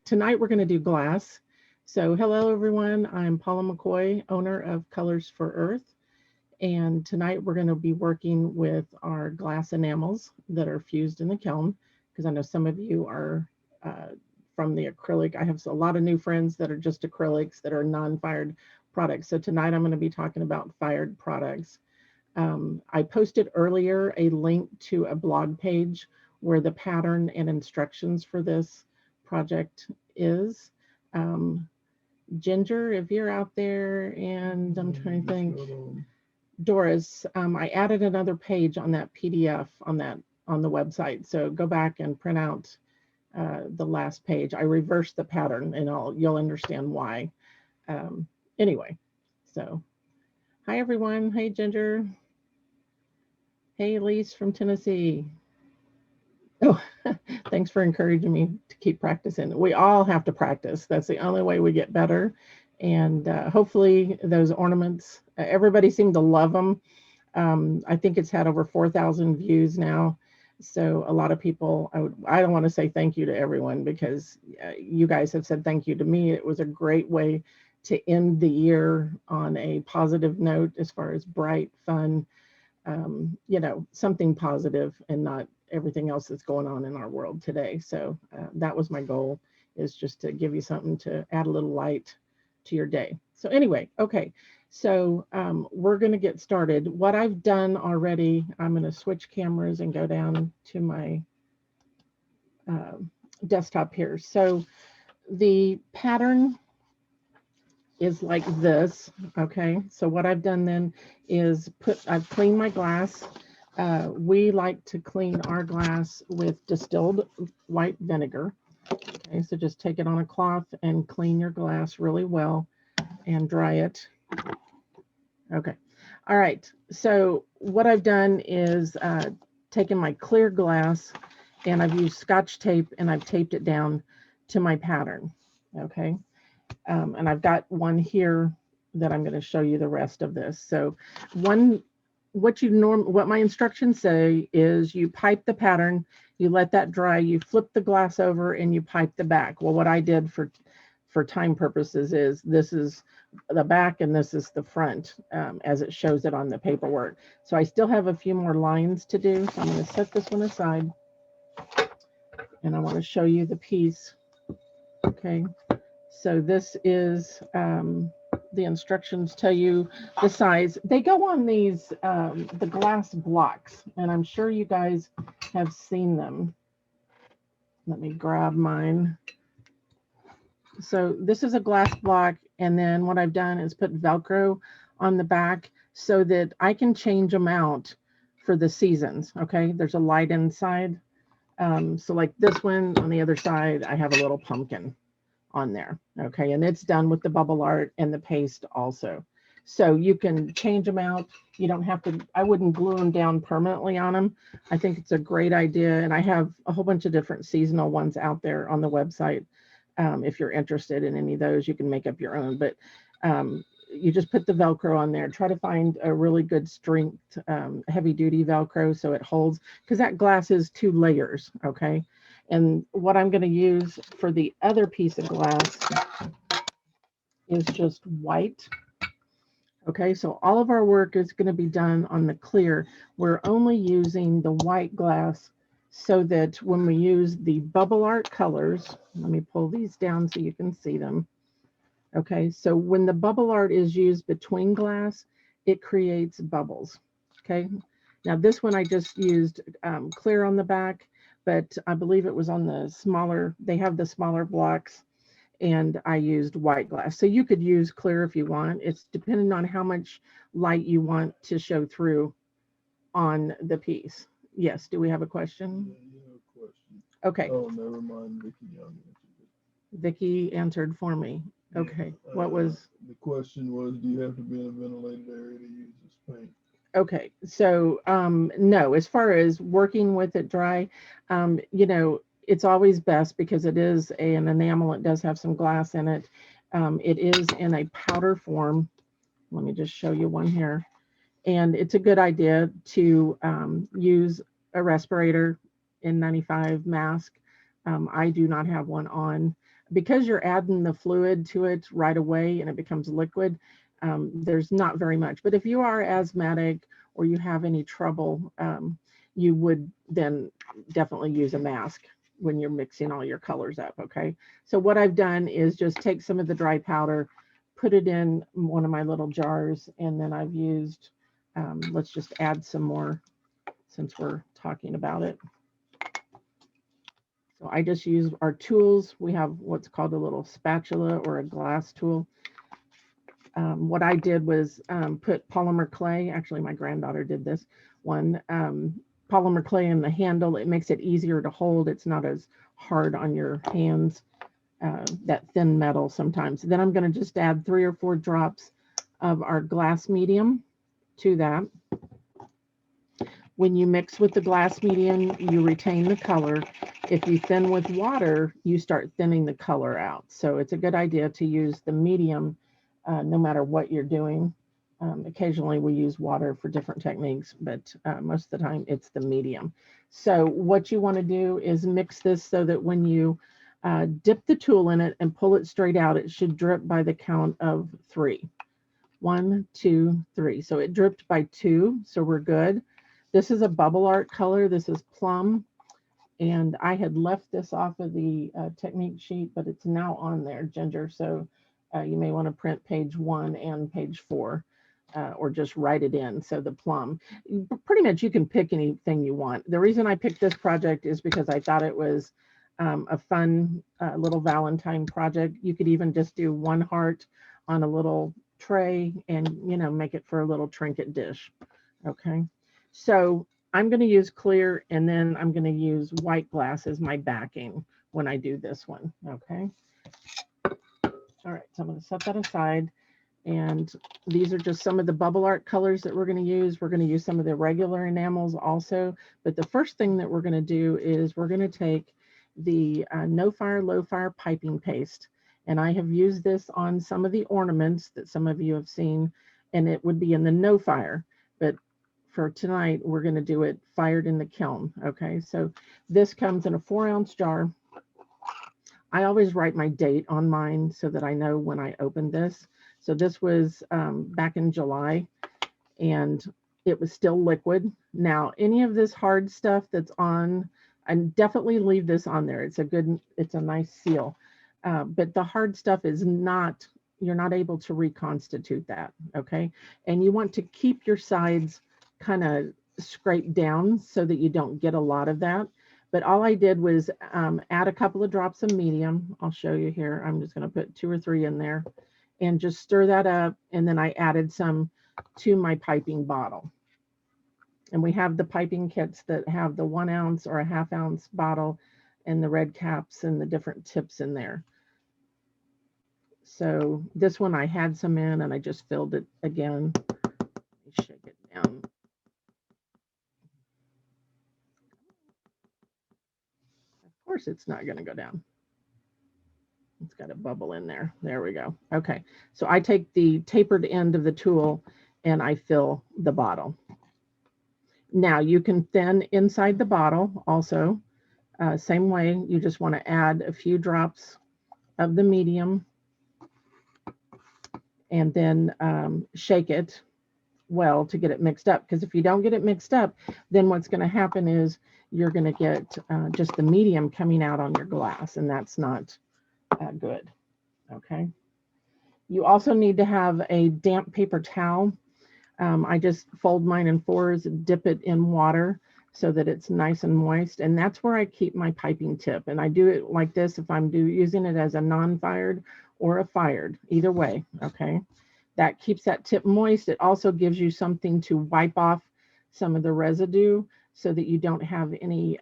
Tonight we're going to do glass. So hello everyone, I'm Paula McCoy, owner of Colors for Earth. And tonight we're going to be working with our glass enamels that are fused in the kiln, because I know some of you are uh, from the acrylic. I have a lot of new friends that are just acrylics that are non-fired products. So tonight I'm going to be talking about fired products. I posted earlier a link to a blog page where the pattern and instructions for this project is. Um, Ginger, if you're out there, and I'm trying to think, Doris, I added another page on that PDF on the website. So go back and print out the last page. I reversed the pattern, and you'll understand why. Um, anyway, so hi everyone. Hey Ginger. Hey Elise from Tennessee. Oh, thanks for encouraging me to keep practicing. We all have to practice. That's the only way we get better. And hopefully those ornaments, everybody seemed to love them. I think it's had over 4,000 views now. So a lot of people, I don't want to say thank you to everyone because you guys have said thank you to me. It was a great way to end the year on a positive note as far as bright, fun, something positive and not everything else that's going on in our world today. So that was my goal, is just to give you something to add a little light to your day. So anyway, okay. So we're going to get started. What I've done already, I'm going to switch cameras and go down to my uh, desktop here. So the pattern is like this. Okay, so what I've done then is I've cleaned my glass. We like to clean our glass with distilled white vinegar. Okay, so just take it on a cloth and clean your glass really well and dry it. Okay, all right, so what I've done is taken my clear glass and I've used Scotch tape and I've taped it down to my pattern. Okay, and I've got one here that I'm going to show you the rest of this. So what my instructions say is you pipe the pattern, you let that dry, you flip the glass over and you pipe the back. Well, what I did for time purposes is this is the back and this is the front, as it shows it on the paperwork. So I still have a few more lines to do. So I'm going to set this one aside and I want to show you the piece. Okay. So this is, the instructions tell you the size. They go on these, the glass blocks, and I'm sure you guys have seen them. Let me grab mine. So this is a glass block, and then what I've done is put Velcro on the back so that I can change them out for the seasons. Okay, there's a light inside. So like this one on the other side, I have a little pumpkin on there. Okay, and it's done with the bubble art and the paste also. So you can change them out. You don't have to, I wouldn't glue them down permanently on them. I think it's a great idea. And I have a whole bunch of different seasonal ones out there on the website. If you're interested in any of those, you can make up your own. But you just put the Velcro on there. Try to find a really good strength, heavy duty Velcro so it holds, because that glass is 2 layers. Okay. And what I'm going to use for the other piece of glass is just white. Okay, so all of our work is going to be done on the clear. We're only using the white glass so that when we use the bubble art colors, let me pull these down so you can see them. Okay, so when the bubble art is used between glass, it creates bubbles. Okay, now this one I just used clear on the back, but I believe it was on the smaller, they have the smaller blocks, and I used white glass. So you could use clear if you want. It's depending on how much light you want to show through on the piece. Yes, do we have a question? Yeah, you have a question. Okay. Oh, never mind. Vicky Young answered it. Vicky answered for me. Okay. What was? The question was, do you have to be in a ventilated area to use this paint? Okay, so no, as far as working with it dry, it's always best because it is an enamel. It does have some glass in it. It is in a powder form. Let me just show you one here. And it's a good idea to use a respirator N95 mask. I do not have one on. because you're adding the fluid to it right away and it becomes liquid, there's not very much. But if you are asthmatic or you have any trouble, you would then definitely use a mask when you're mixing all your colors up, okay? So what I've done is just take some of the dry powder, put it in one of my little jars, and then I've used, let's just add some more since we're talking about it. So I just use our tools. We have what's called a little spatula or a glass tool. What I did was put polymer clay. Actually, my granddaughter did this one. Polymer clay in the handle. It makes it easier to hold. It's not as hard on your hands. That thin metal sometimes. Then I'm going to just add 3 or 4 drops of our glass medium to that. When you mix with the glass medium, you retain the color. If you thin with water, you start thinning the color out. So it's a good idea to use the medium no matter what you're doing. Occasionally we use water for different techniques, but most of the time it's the medium. So what you want to do is mix this so that when you dip the tool in it and pull it straight out, it should drip by the count of 3. 1, 2, 3. So it dripped by 2, so we're good. This is a bubble art color. This is plum. And I had left this off of the technique sheet, but it's now on there, Ginger. So you may want to print page 1 and page 4, or just write it in. So the plum, pretty much you can pick anything you want. The reason I picked this project is because I thought it was a fun little Valentine project. You could even just do 1 heart on a little tray and, make it for a little trinket dish. Okay. So I'm going to use clear, and then I'm going to use white glass as my backing when I do this one. Okay. All right. So I'm going to set that aside. And these are just some of the bubble art colors that we're going to use. We're going to use some of the regular enamels also. But the first thing that we're going to do is we're going to take the no fire, low fire piping paste. And I have used this on some of the ornaments that some of you have seen, and it would be in the no fire. But for tonight, we're going to do it fired in the kiln. Okay, so this comes in a 4-ounce jar. I always write my date on mine so that I know when I opened this. So this was back in July, and it was still liquid. Now, any of this hard stuff that's on, and definitely leave this on there. It's a nice seal. But the hard stuff is not, you're not able to reconstitute that. Okay, and you want to keep your sides kind of scrape down so that you don't get a lot of that. But all I did was add a couple of drops of medium. I'll show you here. I'm just going to put 2 or 3 in there and just stir that up. And then I added some to my piping bottle. And we have the piping kits that have the 1 ounce or a 1/2 ounce bottle and the red caps and the different tips in there. So this one I had some in and I just filled it again. Let me shake it down. Of course it's not going to go down. It's got a bubble in there. There we go. Okay. So I take the tapered end of the tool and I fill the bottle. Now you can thin inside the bottle also. Same way, you just want to add a few drops of the medium and then shake it well to get it mixed up. Because if you don't get it mixed up, then what's going to happen is you're going to get just the medium coming out on your glass, and that's not good. Okay. You also need to have a damp paper towel. I just fold mine in 4s, dip it in water so that it's nice and moist. And that's where I keep my piping tip. And I do it like this if I'm using it as a non-fired or a fired, either way. Okay. That keeps that tip moist. It also gives you something to wipe off some of the residue so that you don't have any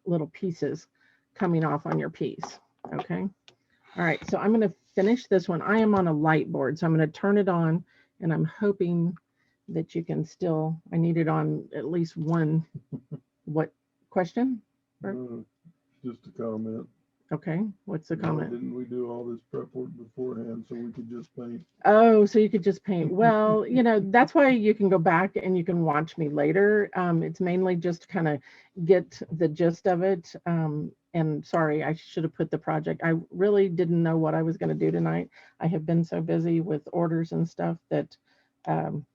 little pieces coming off on your piece. Okay. All right. So I'm going to finish this one. I am on a light board, so I'm going to turn it on, and I'm hoping that you can still, I need it on at least one. What question? Just a comment. Okay, what's the comment? Didn't we do all this prep work beforehand so we could just paint? Oh, so you could just paint. Well, that's why you can go back and you can watch me later. It's mainly just to kind of get the gist of it. And sorry, I should have put the project. I really didn't know what I was going to do tonight. I have been so busy with orders and stuff that um,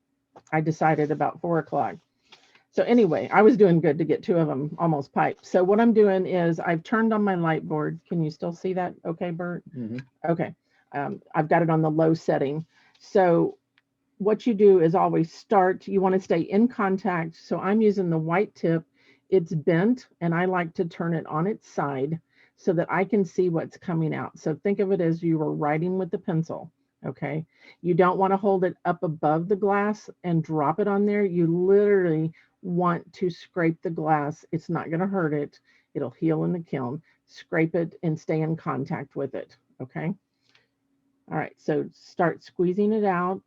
I decided about 4 o'clock. So anyway, I was doing good to get two of them almost piped. So what I'm doing is I've turned on my light board. Can you still see that? Okay, Bert? Mm-hmm. Okay. I've got it on the low setting. So what you do is always start, you want to stay in contact. So I'm using the white tip. It's bent and I like to turn it on its side so that I can see what's coming out. So think of it as you were writing with the pencil. Okay. You don't want to hold it up above the glass and drop it on there. You literally want to scrape the glass. It's not going to hurt it. It'll heal in the kiln. Scrape it and stay in contact with it. Okay. All right. So start squeezing it out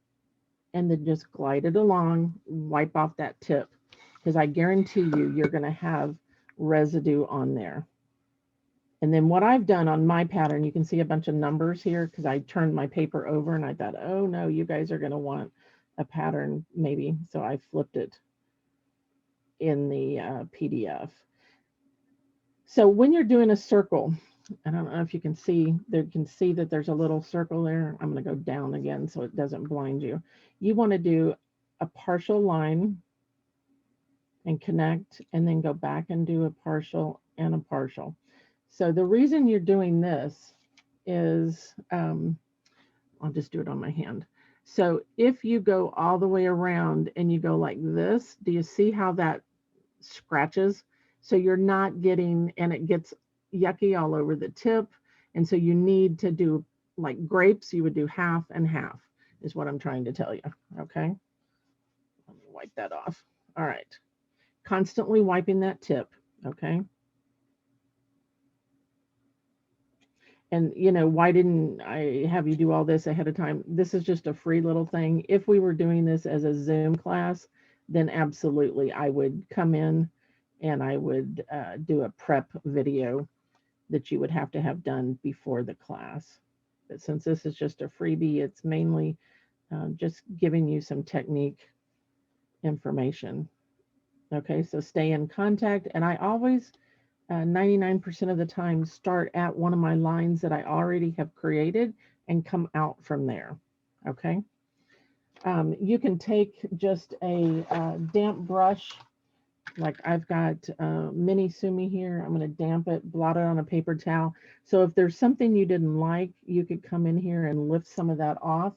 and then just glide it along, wipe off that tip, because I guarantee you're going to have residue on there. And then what I've done on my pattern, you can see a bunch of numbers here because I turned my paper over and I thought, oh no, you guys are going to want a pattern maybe. So I flipped it in the PDF. So when you're doing a circle, I don't know if you can see, there can see that there's a little circle there. I'm going to go down again so it doesn't blind you. You want to do a partial line and connect and then go back and do a partial and a partial. So the reason you're doing this is, I'll just do it on my hand. So if you go all the way around and you go like this, do you see how that scratches? So you're not getting, and it gets yucky all over the tip. And so you need to do like grapes, you would do half and half is what I'm trying to tell you. Okay. Let me wipe that off. All right. Constantly wiping that tip. Okay. And why didn't I have you do all this ahead of time? This is just a free little thing. If we were doing this as a Zoom class, then absolutely I would come in and I would do a prep video that you would have to have done before the class. But since this is just a freebie, it's mainly just giving you some technique information. Okay, so stay in contact. And I always 99% of the time start at one of my lines that I already have created and come out from there. Okay. You can take just a damp brush, like I've got mini sumi here. I'm going to damp it, blot it on a paper towel. So if there's something you didn't like, you could come in here and lift some of that off.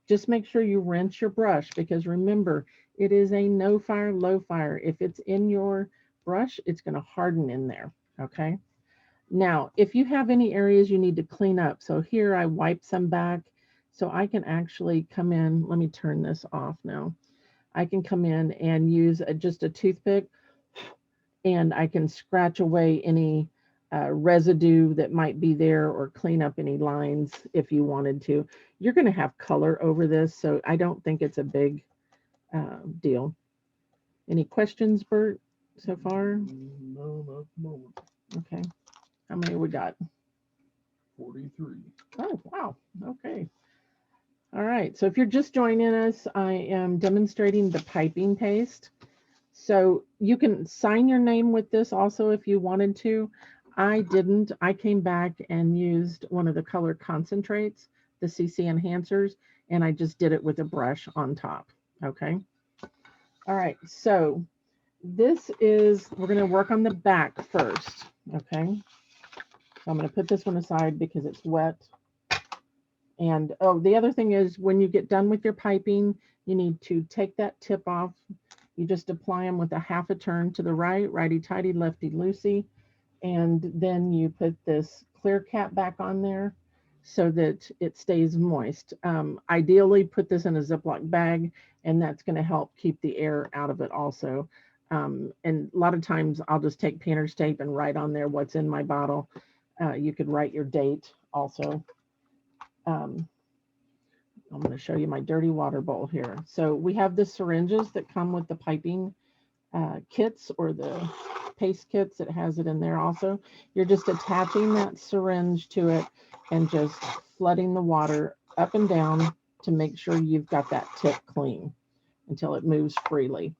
Just make sure you rinse your brush because remember, it is a no fire, low fire. If it's in your brush, it's going to harden in there. Okay. Now, if you have any areas you need to clean up, so here I wipe some back so I can actually come in. Let me turn this off now. I can come in and use just a toothpick and I can scratch away any residue that might be there or clean up any lines if you wanted to. You're going to have color over this, so I don't think it's a big deal. Any questions, Bert, so far? No, not at the moment. Okay. How many we got? 43. Oh, wow. Okay. All right. So if you're just joining us, I am demonstrating the piping paste. So you can sign your name with this also if you wanted to. I didn't. I came back and used one of the color concentrates, the CC enhancers, and I just did it with a brush on top. Okay. All right. So this is, we're going to work on the back first. Okay. So I'm going to put this one aside because it's wet. And oh, the other thing is when you get done with your piping, you need to take that tip off. You just apply them with a half a turn to the right, righty-tighty, lefty-loosey. And then you put this clear cap back on there so that it stays moist. Ideally, put this in a Ziploc bag, and that's going to help keep the air out of it also. And a lot of times I'll just take painter's tape and write on there what's in my bottle. You could write your date also. I'm going to show you my dirty water bowl here. So we have the syringes that come with the piping kits or the paste kits. It has it in there also. You're just attaching that syringe to it and just flooding the water up and down to make sure you've got that tip clean until it moves freely.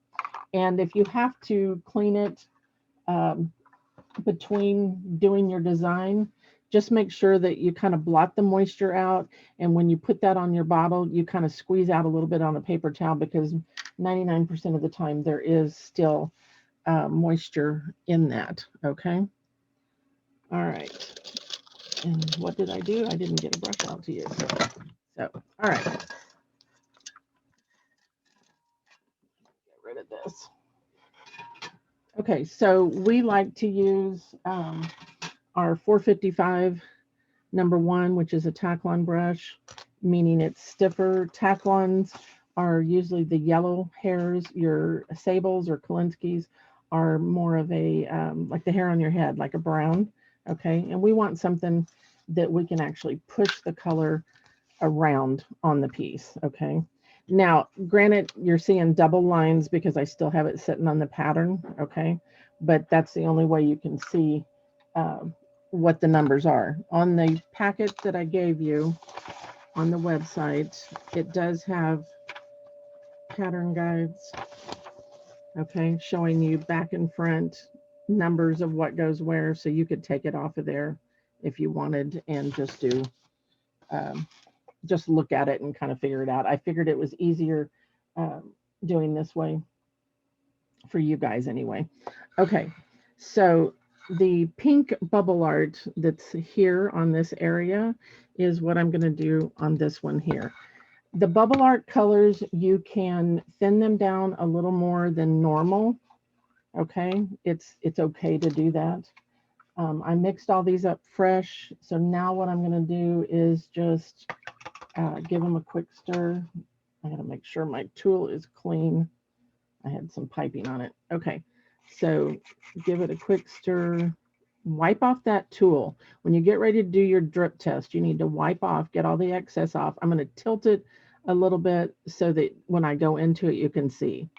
And if you have to clean it, between doing your design, just make sure that you kind of blot the moisture out. And when you put that on your bottle, you kind of squeeze out a little bit on a paper towel, because 99% of the time there is still moisture in that. Okay. All right. And what did I do? I didn't get a brush out to you. So, all right. Get rid of this. Okay. So we like to use our 455 number one, which is a Taklon brush, meaning it's stiffer. Taklons are usually the yellow hairs. Your sables or Kalinskis are more of a, like the hair on your head, like a brown. Okay. And we want something that we can actually push the color around on the piece. Okay. Now, granted, you're seeing double lines because I still have it sitting on the pattern. Okay. But that's the only way you can see what the numbers are. On the packet that I gave you on the website, it does have pattern guides, okay, showing you back and front numbers of what goes where, so you could take it off of there if you wanted and just do, just look at it and kind of figure it out. I figured it was easier doing this way for you guys anyway. Okay, so the pink bubble art that's here on this area is what I'm going to do on this one here. The bubble art colors, you can thin them down a little more than normal. Okay, it's okay to do that. I mixed all these up fresh, so now what I'm going to do is just give them a quick stir. I got to make sure my tool is clean. I had some piping on it. Okay, so give it a quick stir. Wipe off that tool. When you get ready to do your drip test, you need to wipe off, get all the excess off. I'm going to tilt it a little bit so that when I go into it, you can see.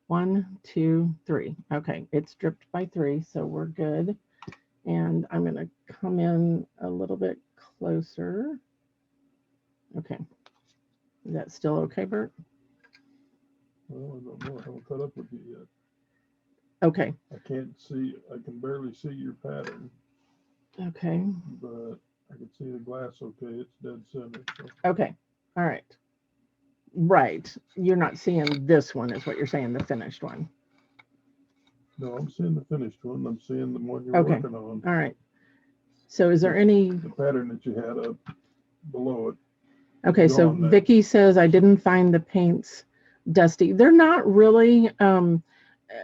1, 2, 3. Okay, it's dripped by 3, so we're good. And I'm going to come in a little bit closer. Okay. Is that still okay, Bert? Well, I don't know. I haven't caught up with you yet. Okay. I can't see, I can barely see your pattern. Okay. But I can see the glass okay. It's dead center. So. Okay. All right. Right. You're not seeing this one, is what you're saying, the finished one. No, I'm seeing the finished one. I'm seeing the one you're okay. working on. All right. So is there any... The pattern that you had up below it. Okay, so Vicky says, I didn't find the paints dusty. They're not really,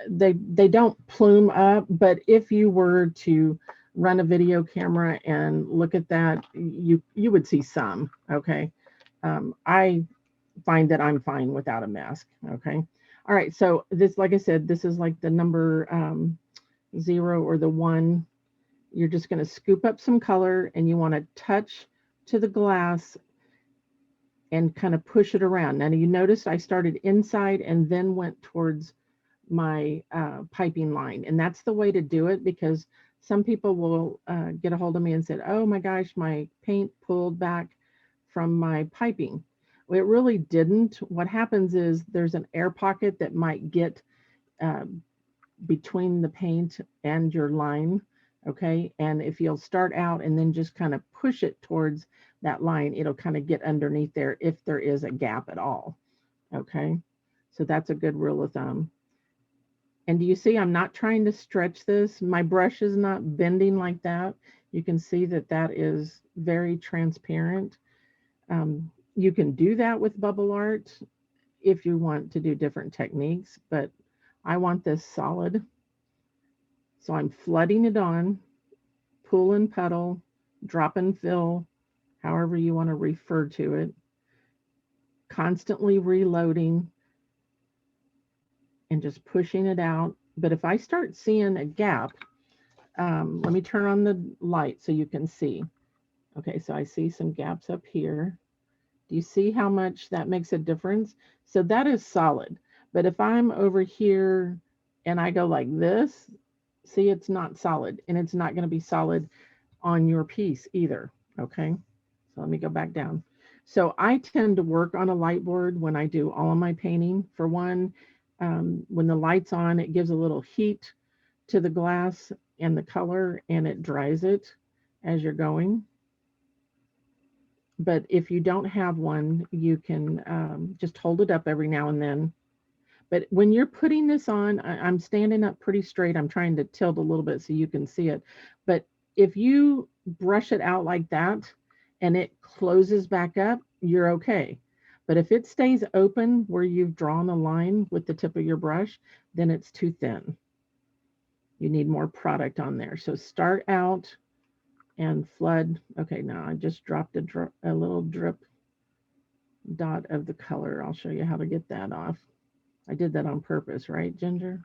they don't plume up, but if you were to run a video camera and look at that, you would see some, okay? I find that I'm fine without a mask, okay? All right, so this, like I said, this is like the number 0 or the 1. You're just gonna scoop up some color and you wanna touch to the glass and kind of push it around. Now you notice I started inside and then went towards my piping line. And that's the way to do it, because some people will get a hold of me and said, oh my gosh, my paint pulled back from my piping. Well, it really didn't. What happens is there's an air pocket that might get between the paint and your line. Okay, and if you'll start out and then just kind of push it towards that line, it'll kind of get underneath there if there is a gap at all. Okay, so that's a good rule of thumb. And do you see I'm not trying to stretch this? My brush is not bending like that. You can see that that is very transparent. You can do that with bubble art if you want to do different techniques, but I want this solid. So I'm flooding it on, pull and puddle, drop and fill, however you want to refer to it, constantly reloading and just pushing it out. But if I start seeing a gap, let me turn on the light so you can see. Okay, so I see some gaps up here. Do you see how much that makes a difference? So that is solid. But if I'm over here and I go like this, see, it's not solid, and it's not going to be solid on your piece either. Okay, so let me go back down. So I tend to work on a light board when I do all of my painting. For one, when the light's on, it gives a little heat to the glass, and the color, and it dries it as you're going. But if you don't have one, you can just hold it up every now and then. But when you're putting this on, I'm standing up pretty straight. I'm trying to tilt a little bit so you can see it. But if you brush it out like that and it closes back up, you're okay. But if it stays open where you've drawn a line with the tip of your brush, then it's too thin. You need more product on there. So start out and flood. Okay, now I just dropped a little drip dot of the color. I'll show you how to get that off. I did that on purpose, right, Ginger?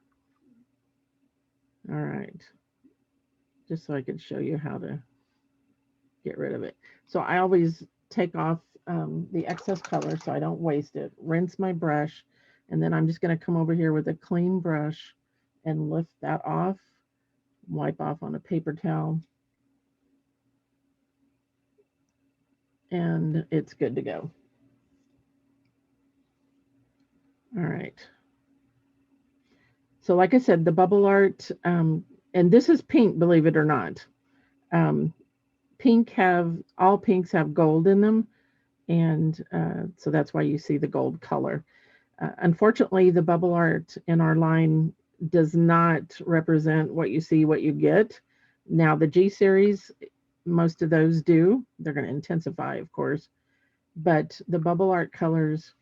All right. Just so I could show you how to get rid of it. So I always take off the excess color so I don't waste it. Rinse my brush, and then I'm just going to come over here with a clean brush and lift that off, wipe off on a paper towel, and it's good to go. All right. So like I said, the bubble art, and this is pink, believe it or not. Um, all pinks have gold in them, and so that's why you see the gold color. Unfortunately, the bubble art in our line does not represent what you see, what you get. Now the G series, most of those do. They're going to intensify, of course, but the bubble art colors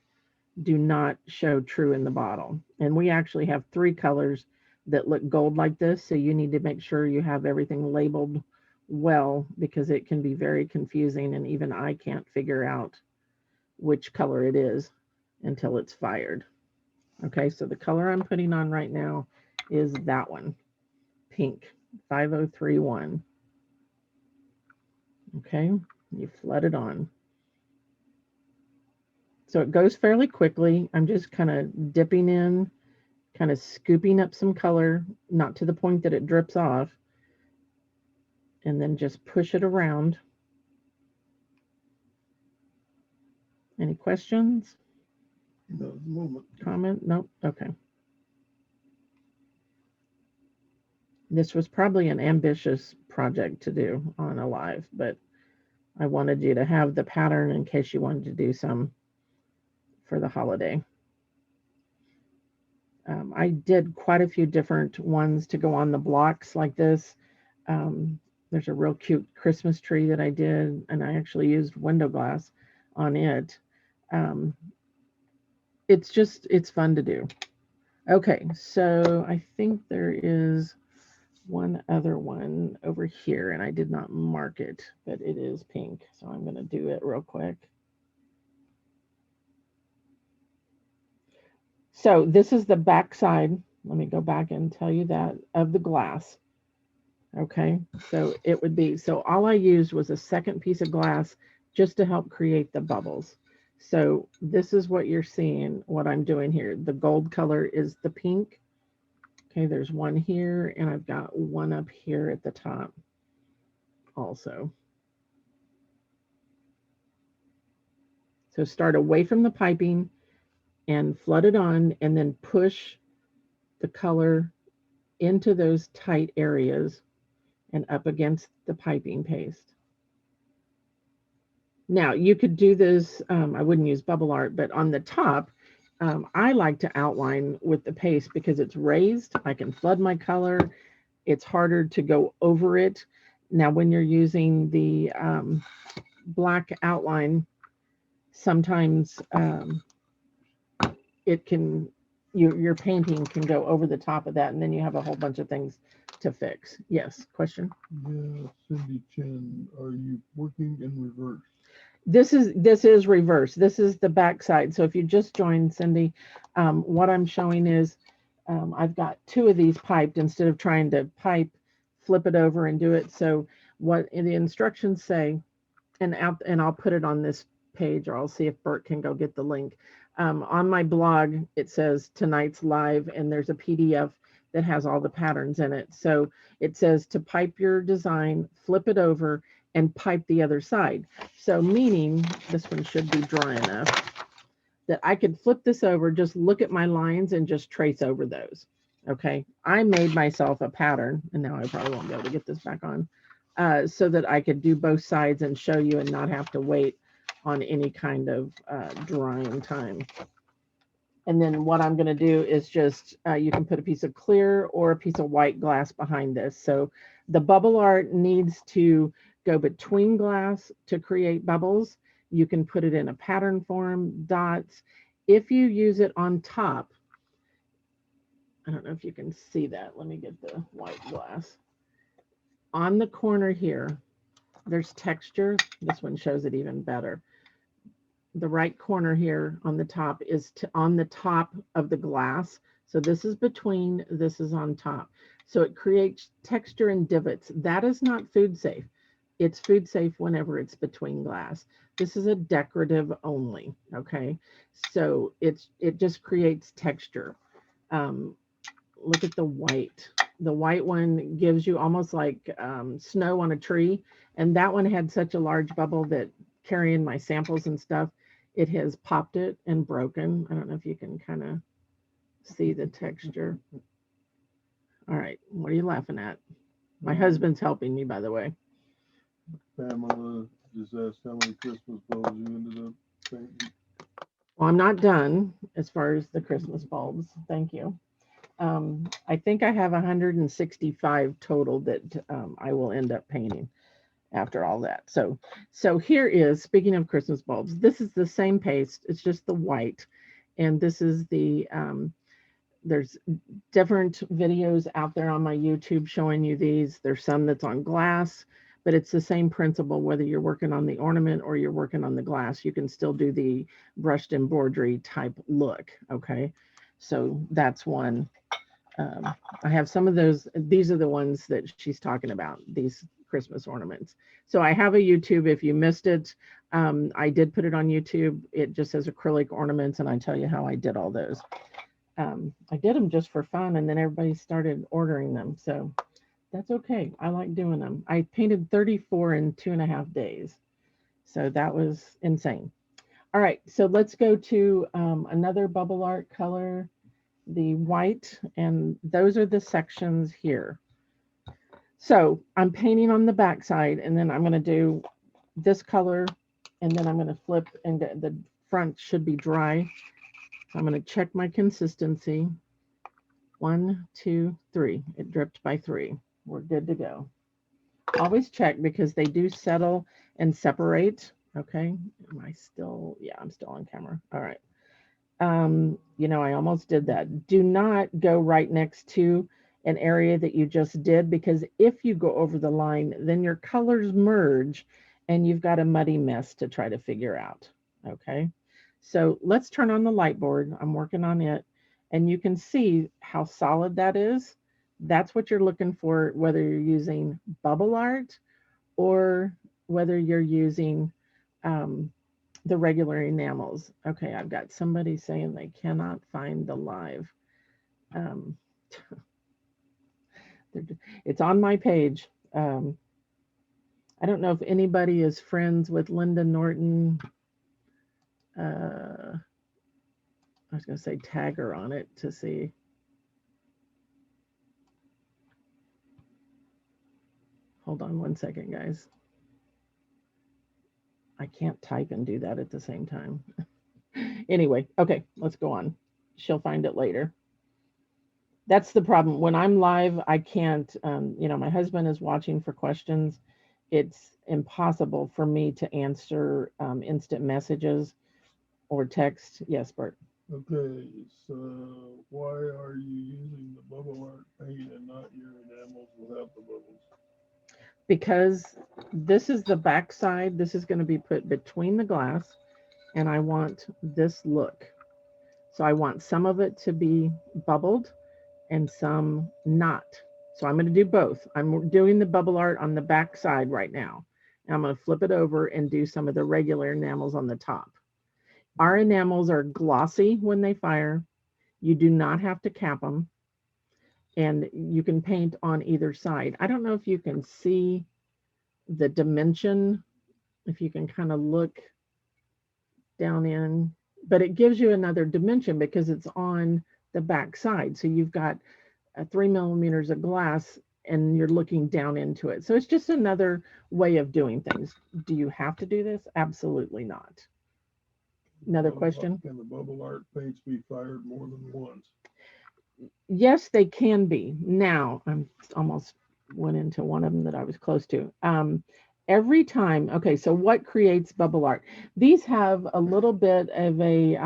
do not show true in the bottle. And we actually have 3 colors that look gold like this, so you need to make sure you have everything labeled well, because it can be very confusing, and even I can't figure out which color it is until it's fired. Okay, so the color I'm putting on right now is that one, pink, 5031. Okay, you flood it on. So it goes fairly quickly. I'm just kind of dipping in, kind of scooping up some color, not to the point that it drips off, and then just push it around. Any questions? No, moment. Comment? Nope. Okay. This was probably an ambitious project to do on a live, but I wanted you to have the pattern in case you wanted to do some for the holiday. I did quite a few different ones to go on the blocks like this. There's a real cute Christmas tree that I did, and I actually used window glass on it. It's fun to do. Okay, so I think there is one other one over here, and I did not mark it, but it is pink, so I'm going to do it real quick. So this is the back side. Let me go back and tell you that, of the glass. Okay, so it would be, so all I used was a second piece of glass just to help create the bubbles. So this is what you're seeing, what I'm doing here. The gold color is the pink. Okay, there's one here, and I've got one up here at the top also. So start away from the piping and flood it on, and then push the color into those tight areas and up against the piping paste. Now you could do this, I wouldn't use bubble art, but on the top, I like to outline with the paste because it's raised. I can flood my color. It's harder to go over it. Now, when you're using the black outline, sometimes it can, your painting can go over the top of that, and then you have a whole bunch of things to fix. Yes, question? Yeah, Cindy Chen, are you working in reverse? This is reverse. This is the back side. So if you just joined, Cindy, what I'm showing is I've got 2 of these piped instead of trying to pipe, flip it over and do it. So what the instructions say, and I'll put it on this page, or I'll see if Bert can go get the link. On my blog, it says tonight's live, and there's a PDF that has all the patterns in it. So it says to pipe your design, flip it over, and pipe the other side. So meaning, this one should be dry enough that I could flip this over, just look at my lines and just trace over those. Okay, I made myself a pattern, and now I probably won't be able to get this back on, so that I could do both sides and show you and not have to wait on any kind of drying time. And then what I'm going to do is just, you can put a piece of clear or a piece of white glass behind this. So the bubble art needs to go between glass to create bubbles. You can put it in a pattern form, dots. If you use it on top, I don't know if you can see that. Let me get the white glass. On the corner here, there's texture. This one shows it even better. The right corner here on the top is on the top of the glass. So this is between, this is on top. So it creates texture and divots. That is not food safe. It's food safe whenever it's between glass. This is a decorative only. Okay. So it just creates texture. Um, Look at the white. The white one gives you almost like snow on a tree. And that one had such a large bubble that carrying my samples and stuff, it has popped it and broken. I don't know if you can kind of see the texture. All right. What are you laughing at? My husband's helping me, by the way. Pamela just asked how many Christmas bulbs you ended up painting. Well, I'm not done as far as the Christmas bulbs. Thank you. I think I have 165 total that I will end up painting after all that. So here is, speaking of Christmas bulbs, this is the same paste. It's just the white. And this is the, there's different videos out there on my YouTube showing you these. There's some that's on glass, but it's the same principle. Whether you're working on the ornament or you're working on the glass, you can still do the brushed embroidery type look. Okay. So that's one. I have some of those. These are the ones that she's talking about, these Christmas ornaments. So I have a YouTube. If you missed it, I did put it on YouTube. It just says acrylic ornaments, and I tell you how I did all those. I did them just for fun, and then everybody started ordering them. So that's okay. I like doing them. I painted 34 in 2.5 days. So that was insane. All right. So let's go to another bubble art color, the white, and those are the sections here. So I'm painting on the back side, and then I'm going to do this color, and then I'm going to flip, and the front should be dry. So I'm going to check my consistency. 1, 2, 3. It dripped by 3. We're good to go. Always check because they do settle and separate. Okay. Am I still? Yeah, I'm still on camera. All right. I almost did that. Do not go right next to an area that you just did, because if you go over the line, then your colors merge and you've got a muddy mess to try to figure out. Okay. So let's turn on the light board. I'm working on it, and you can see how solid that is. That's what you're looking for, whether you're using bubble art or whether you're using um, the regular enamels. Okay, I've got somebody saying they cannot find the live. Um, it's on my page. I don't know if anybody is friends with Linda Norton. I was going to say tag her on it to see. Hold on one second, guys. I can't type and do that at the same time. Anyway, okay, let's go on. She'll find it later. That's the problem. When I'm live, I can't, my husband is watching for questions. It's impossible for me to answer instant messages or text. Yes, Bert. Okay, so why are you using the bubble art paint and not your enamels without the bubbles? Because this is the back side. This is going to be put between the glass, and I want this look. So I want some of it to be bubbled and some not. So I'm going to do both. I'm doing the bubble art on the back side right now. And I'm going to flip it over and do some of the regular enamels on the top. Our enamels are glossy when they fire. You do not have to cap them. And you can paint on either side. I don't know if you can see the dimension, if you can kind of look down in, but it gives you another dimension because it's on the back side. So you've got 3 millimeters of glass and you're looking down into it. So it's just another way of doing things. Do you have to do this? Absolutely not. Another question? Can the bubble art paints be fired more than once? Yes, they can be. Now, I'm almost went into one of them that I was close to. Every time, okay, so what creates bubble art? These have a little bit of a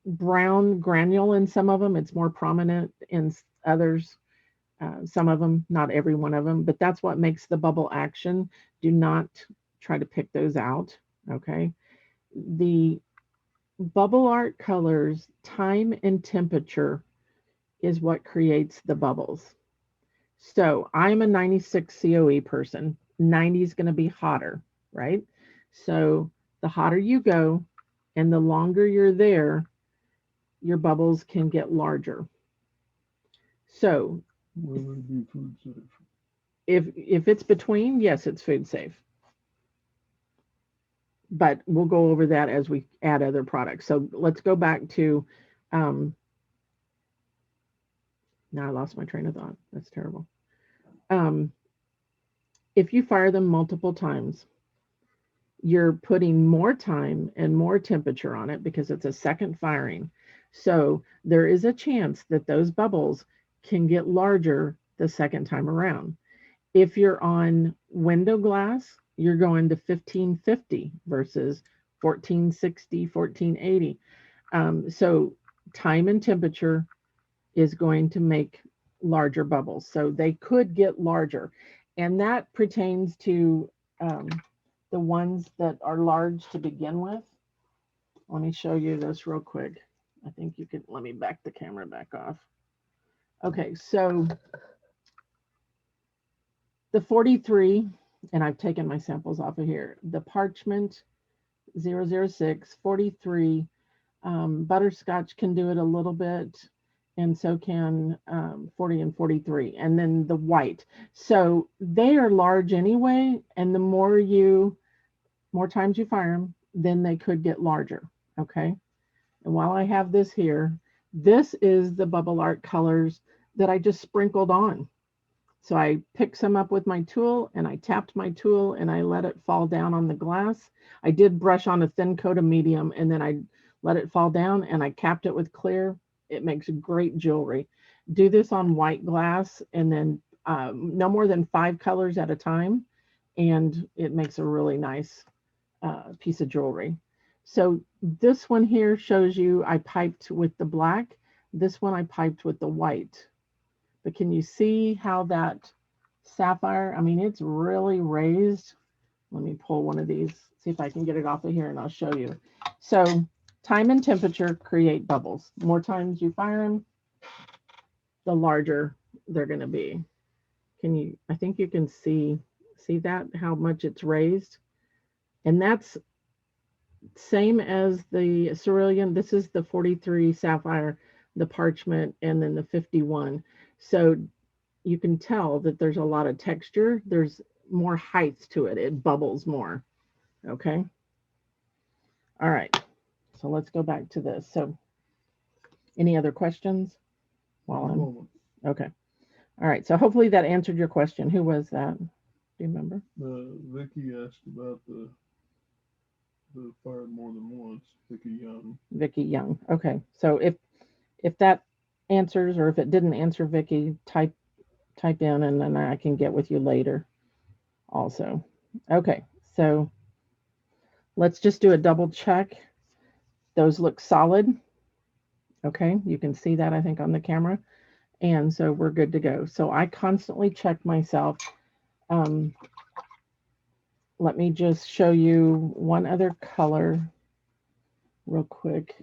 brown granule in some of them. It's more prominent in others. Some of them, not every one of them, but that's what makes the bubble action. Do not try to pick those out. Okay. The bubble art colors, time and temperature is what creates the bubbles. So I'm a 96 COE person. 90 is going to be hotter, right? So the hotter you go and the longer you're there, your bubbles can get larger. So Will it be food safe? if it's between, yes, it's food safe. But we'll go over that as we add other products. So let's go back to um now I lost my train of thought. That's terrible. Um if you fire them multiple times, you're putting more time and more temperature on it because it's a second firing. So there is a chance that those bubbles can get larger the second time around. If you're on window glass, you're going to 1550 versus 1460, 1480. So time and temperature is going to make larger bubbles. So they could get larger. And that pertains to um, the ones that are large to begin with. Let me show you this real quick. I think you could let me back the camera back off. Okay, so the 43, and I've taken my samples off of here. The parchment 006, 43, butterscotch can do it a little bit, and so can 40 and 43, and then the white. So they are large anyway, and the more times you fire them, then they could get larger. Okay. And while I have this here, this is the bubble art colors that I just sprinkled on. So I picked some up with my tool and I tapped my tool and I let it fall down on the glass. I did brush on a thin coat of medium and then I let it fall down and I capped it with clear. It makes great jewelry. Do this on white glass and then no more than 5 colors at a time. And it makes a really nice piece of jewelry. So this one here shows you I piped with the black. This one I piped with the white. But can you see how that sapphire, I mean, it's really raised. Let me pull one of these, see if I can get it off of here and I'll show you. So time and temperature create bubbles. More times you fire them, the larger they're going to be. Can you, I think you can see that, how much it's raised. And that's same as the cerulean. This is the 43 sapphire, the parchment, and then the 51. So you can tell that there's a lot of texture. There's more height to it. It bubbles more. Okay. All right. So let's go back to this. So any other questions? While I'm okay. All right. So hopefully that answered your question. Who was that? Do you remember? Vicky asked about the fired more than once. Vicky Young. Vicky Young. Okay. So if that answers or if it didn't answer Vicky, type in and then I can get with you later also. Okay. So let's just do a double check. Those look solid. Okay. You can see that I think on the camera. And so we're good to go. So I constantly check myself. Let me just show you one other color real quick,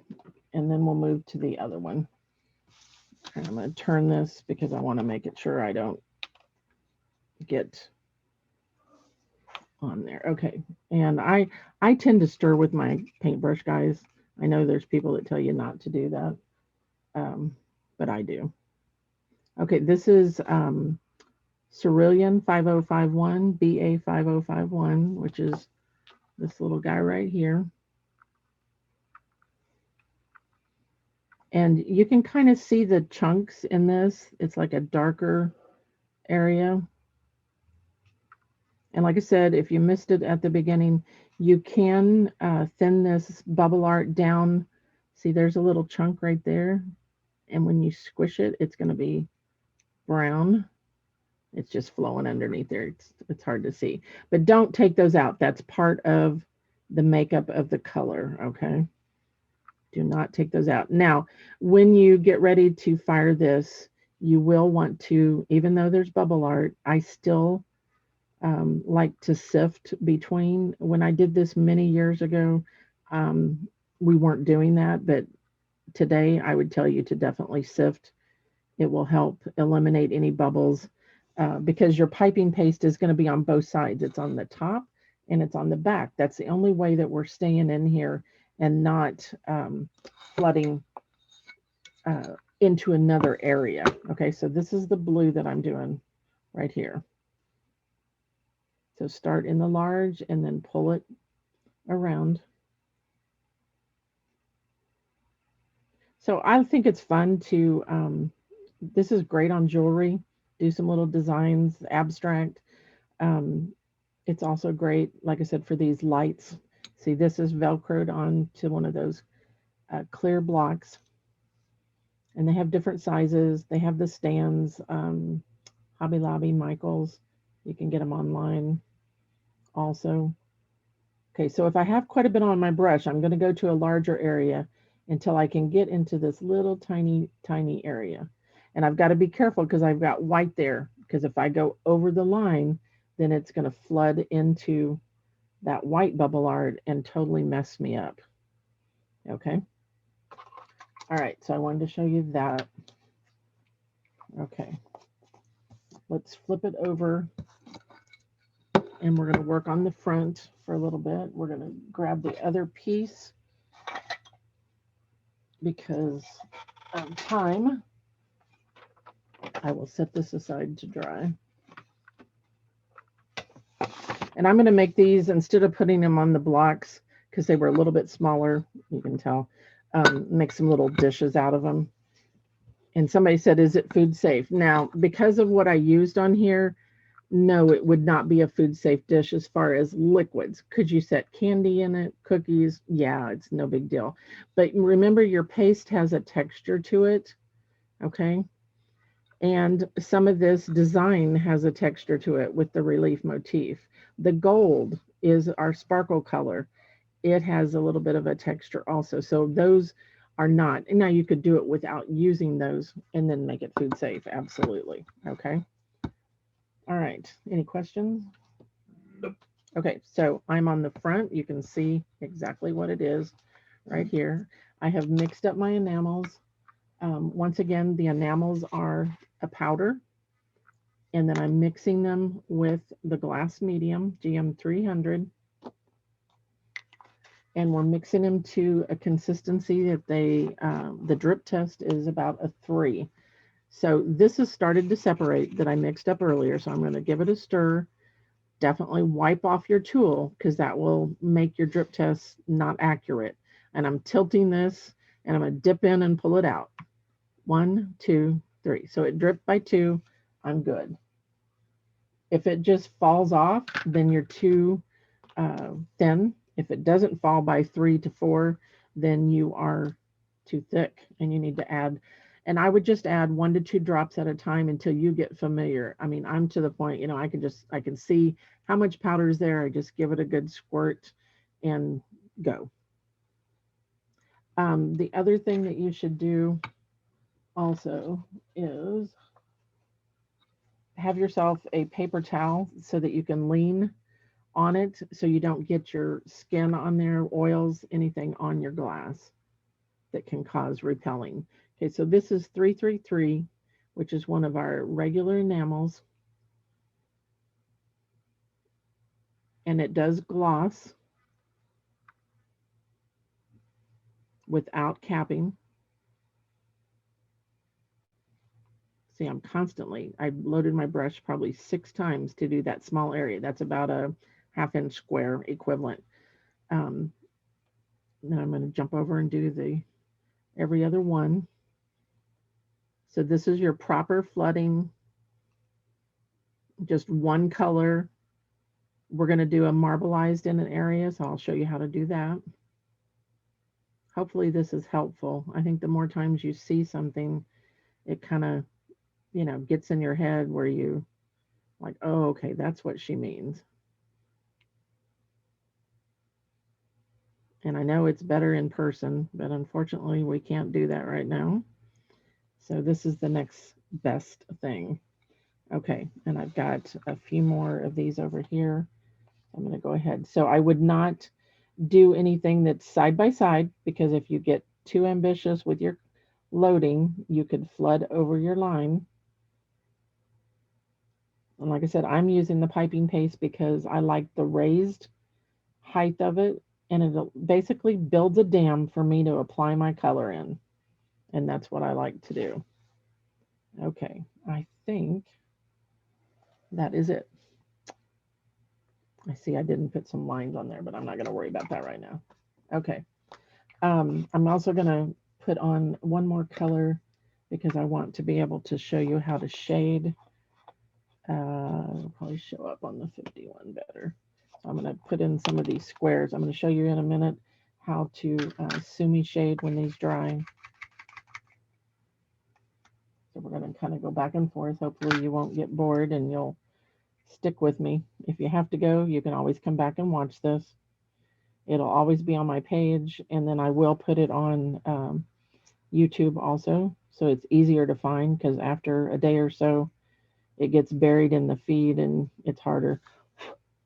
and then we'll move to the other one. And I'm going to turn this because I want to make it sure I don't get on there. Okay. And I tend to stir with my paintbrush, guys. I know there's people that tell you not to do that, but I do. Okay, this is Cerulean 5051, BA 5051, which is this little guy right here. And you can kind of see the chunks in this. It's like a darker area. And like I said, if you missed it at the beginning, you can thin this bubble art down. See, there's a little chunk right there. And when you squish it, it's going to be brown. It's just flowing underneath there. It's hard to see. But don't take those out. That's part of the makeup of the color, okay? Do not take those out. Now, when you get ready to fire this, you will want to, even though there's bubble art, I still like to sift between. When I did this many years ago, um, we weren't doing that, but today I would tell you to definitely sift. It will help eliminate any bubbles because your piping paste is going to be on both sides. It's on the top and it's on the back. That's the only way that we're staying in here and not flooding into another area. Okay, so this is the blue that I'm doing right here. So start in the large and then pull it around. So I think it's fun to, this is great on jewelry, do some little designs, abstract. Um, it's also great, like I said, for these lights. See, this is Velcroed onto one of those clear blocks. And they have different sizes. They have the stands, Hobby Lobby, Michaels. You can get them online also. Okay, so if I have quite a bit on my brush, I'm going to go to a larger area until I can get into this little tiny, tiny area. And I've got to be careful because I've got white there, because if I go over the line, then it's going to flood into that white bubble art and totally mess me up. Okay. All right, so I wanted to show you that. Okay. Let's flip it over and we're going to work on the front for a little bit. We're going to grab the other piece because of time. I will set this aside to dry. And I'm going to make these, instead of putting them on the blocks, because they were a little bit smaller, you can tell, make some little dishes out of them. And somebody said, is it food safe? Now, because of what I used on here, no, it would not be a food safe dish as far as liquids. Could you set candy in it, cookies? Yeah, it's no big deal. But remember, your paste has a texture to it, okay? And some of this design has a texture to it with the relief motif. The gold is our sparkle color. It has a little bit of a texture also. So those are not, now you could do it without using those and then make it food safe. Absolutely. Okay. All right. Any questions? Okay. So I'm on the front. You can see exactly what it is right here. I have mixed up my enamels. Once again, the enamels are a powder. And then I'm mixing them with the glass medium, GM300. And we're mixing them to a consistency that the drip test is about a 3. So this has started to separate that I mixed up earlier. So I'm going to give it a stir. Definitely wipe off your tool because that will make your drip test not accurate. And I'm tilting this and I'm going to dip in and pull it out. 1, 2, 3. So it dripped by 2. I'm good. If it just falls off, then you're too thin. If it doesn't fall by 3 to 4, then you are too thick and you need to add. And I would just add 1 to 2 drops at a time until you get familiar. I mean, I'm to the point, you know, I can see how much powder is there. I just give it a good squirt and go. The other thing that you should do also is have yourself a paper towel so that you can lean on it so you don't get your skin on there, oils, anything on your glass that can cause repelling. Okay, so this is 333, which is one of our regular enamels. And it does gloss without capping. See, I loaded my brush probably 6 times to do that small area. That's about a 1/2 inch square equivalent. Now I'm going to jump over and do the every other one. So this is your proper flooding, just one color. We're going to do a marbleized in an area, so I'll show you how to do that. Hopefully this is helpful. I think the more times you see something, it kind of, gets in your head where you like, oh, okay, that's what she means. And I know it's better in person, but unfortunately we can't do that right now. So this is the next best thing. Okay, and I've got a few more of these over here. I'm going to go ahead. So I would not do anything that's side by side, because if you get too ambitious with your loading, you could flood over your line. And like I said, I'm using the piping paste because I like the raised height of it, and it basically builds a dam for me to apply my color in. And that's what I like to do. Okay, I think that is it. I see I didn't put some lines on there, but I'm not going to worry about that right now. Okay. I'm also going to put on one more color because I want to be able to show you how to shade. It'll probably show up on the 51 better. So I'm going to put in some of these squares. I'm going to show you in a minute how to sumi shade when these dry. So we're going to kind of go back and forth. Hopefully you won't get bored and you'll stick with me. If you have to go, you can always come back and watch this. It'll always be on my page, and then I will put it on YouTube also, so it's easier to find, because after a day or so, it gets buried in the feed and it's harder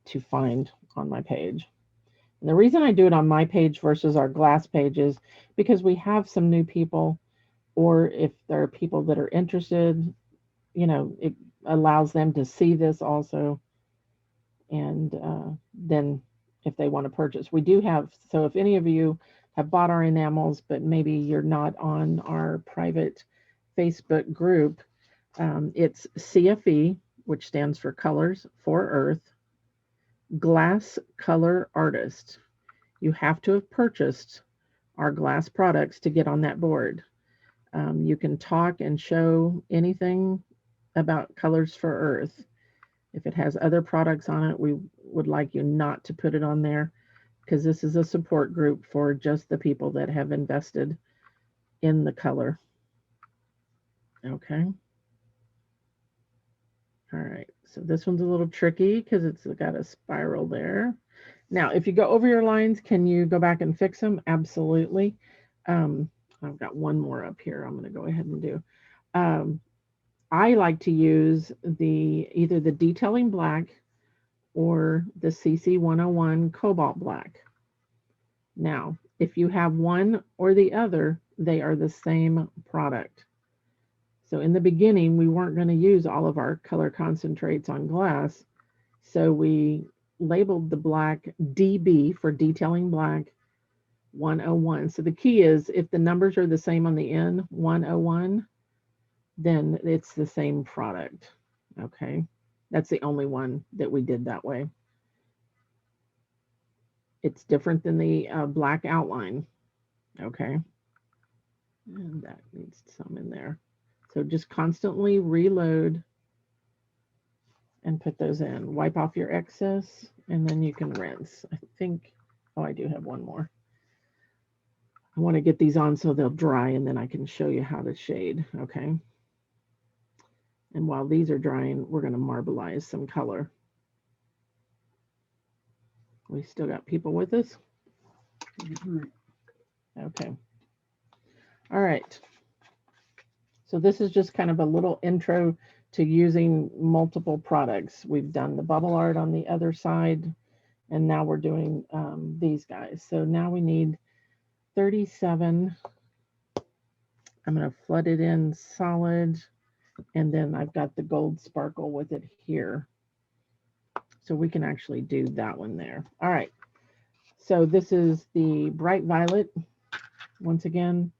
to find on my page. And the reason I do it on my page versus our glass page is because we have some new people, or if there are people that are interested, it allows them to see this also. And then if they want to purchase, we do have, so if any of you have bought our enamels, but maybe you're not on our private Facebook group, it's CFE, which stands for Colors for Earth, Glass Color Artist. You have to have purchased our glass products to get on that board. You can talk and show anything about Colors for Earth. If it has other products on it, we would like you not to put it on there, because this is a support group for just the people that have invested in the color. Okay. All right. So this one's a little tricky because it's got a spiral there. Now, if you go over your lines, can you go back and fix them? Absolutely. I've got one more up here I'm going to go ahead and do. I like to use either the detailing black or the CC 101 cobalt black. Now, if you have one or the other, they are the same product. So in the beginning, we weren't going to use all of our color concentrates on glass. So we labeled the black DB for detailing black 101. So the key is, if the numbers are the same on the end, 101, then it's the same product. Okay. That's the only one that we did that way. It's different than the black outline. Okay. And that needs some in there. So just constantly reload and put those in. Wipe off your excess, and then you can rinse. I think, oh, I do have one more. I want to get these on so they'll dry, and then I can show you how to shade. Okay. And while these are drying, we're going to marbleize some color. We still got people with us? Okay. All right. So this is just kind of a little intro to using multiple products. We've done the bubble art on the other side, and now we're doing these guys. So now we need 37. I'm going to flood it in solid, and then I've got the gold sparkle with it here. So we can actually do that one there. All right. So this is the bright violet. Once again,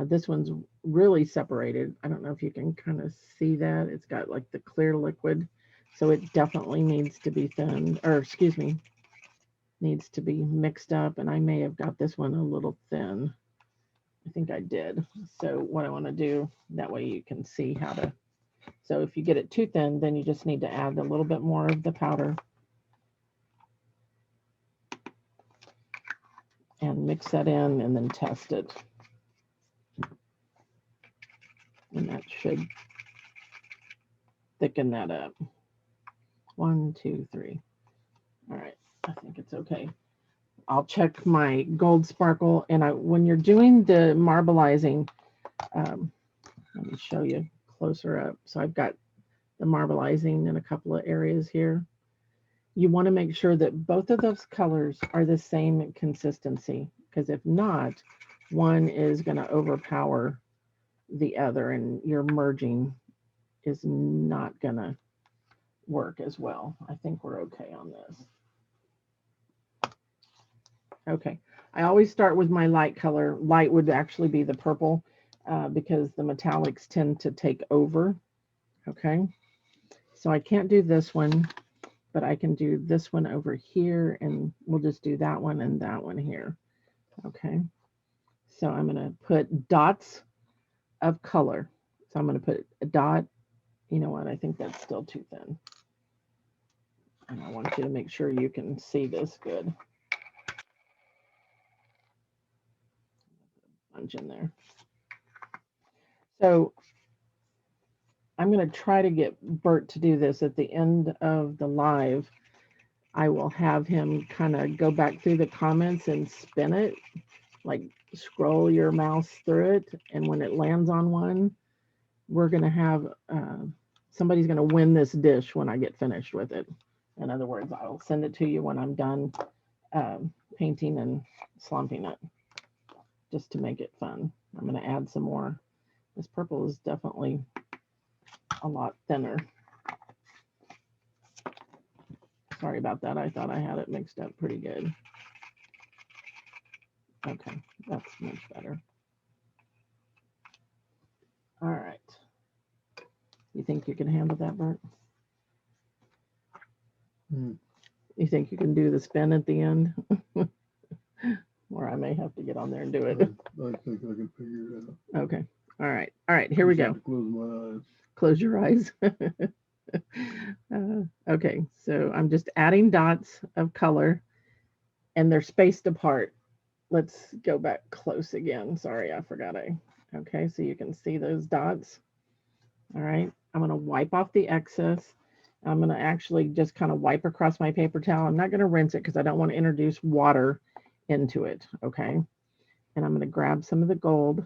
this one's really separated. I don't know if you can kind of see that. It's got like the clear liquid. So it definitely needs to be thinned, or excuse me, needs to be mixed up. And I may have got this one a little thin. I think I did. So what I want to do, that way you can see how to, so if you get it too thin, then you just need to add a little bit more of the powder and mix that in and then test it. And that should thicken that up. 1, 2, 3. All right, I think it's okay. I'll check my gold sparkle. And when you're doing the marbleizing, um, let me show you closer up. So I've got the marbleizing in a couple of areas here. You want to make sure that both of those colors are the same consistency, because if not, one is going to overpower the other and your merging is not going to work as well. I think we're okay on this. Okay. I always start with my light color. Light would actually be the purple because the metallics tend to take over. Okay. So I can't do this one, but I can do this one over here, and we'll just do that one and that one here. Okay. So I'm going to put dots of color. So I'm going to put a dot. You know what? I think that's still too thin. And I want you to make sure you can see this good. Bunch in there. So I'm going to try to get Bert to do this at the end of the live. I will have him kind of go back through the comments and spin it, like scroll your mouse through it. And when it lands on one, we're going to have somebody's going to win this dish when I get finished with it. In other words, I'll send it to you when I'm done painting and slumping it, just to make it fun. I'm going to add some more. This purple is definitely a lot thinner. Sorry about that. I thought I had it mixed up pretty good. Okay, that's much better. All right. You think you can handle that, Bert? You think you can do the spin at the end? Or I may have to get on there and do it. I think I can figure it out. Okay. All right. All right. Here we go. Close my eyes. Close your eyes. Okay. So I'm just adding dots of color, and they're spaced apart. Let's go back close again. Sorry, I forgot. Okay. So you can see those dots. All right. I'm going to wipe off the excess. I'm going to actually just kind of wipe across my paper towel. I'm not going to rinse it because I don't want to introduce water into it. Okay. And I'm going to grab some of the gold,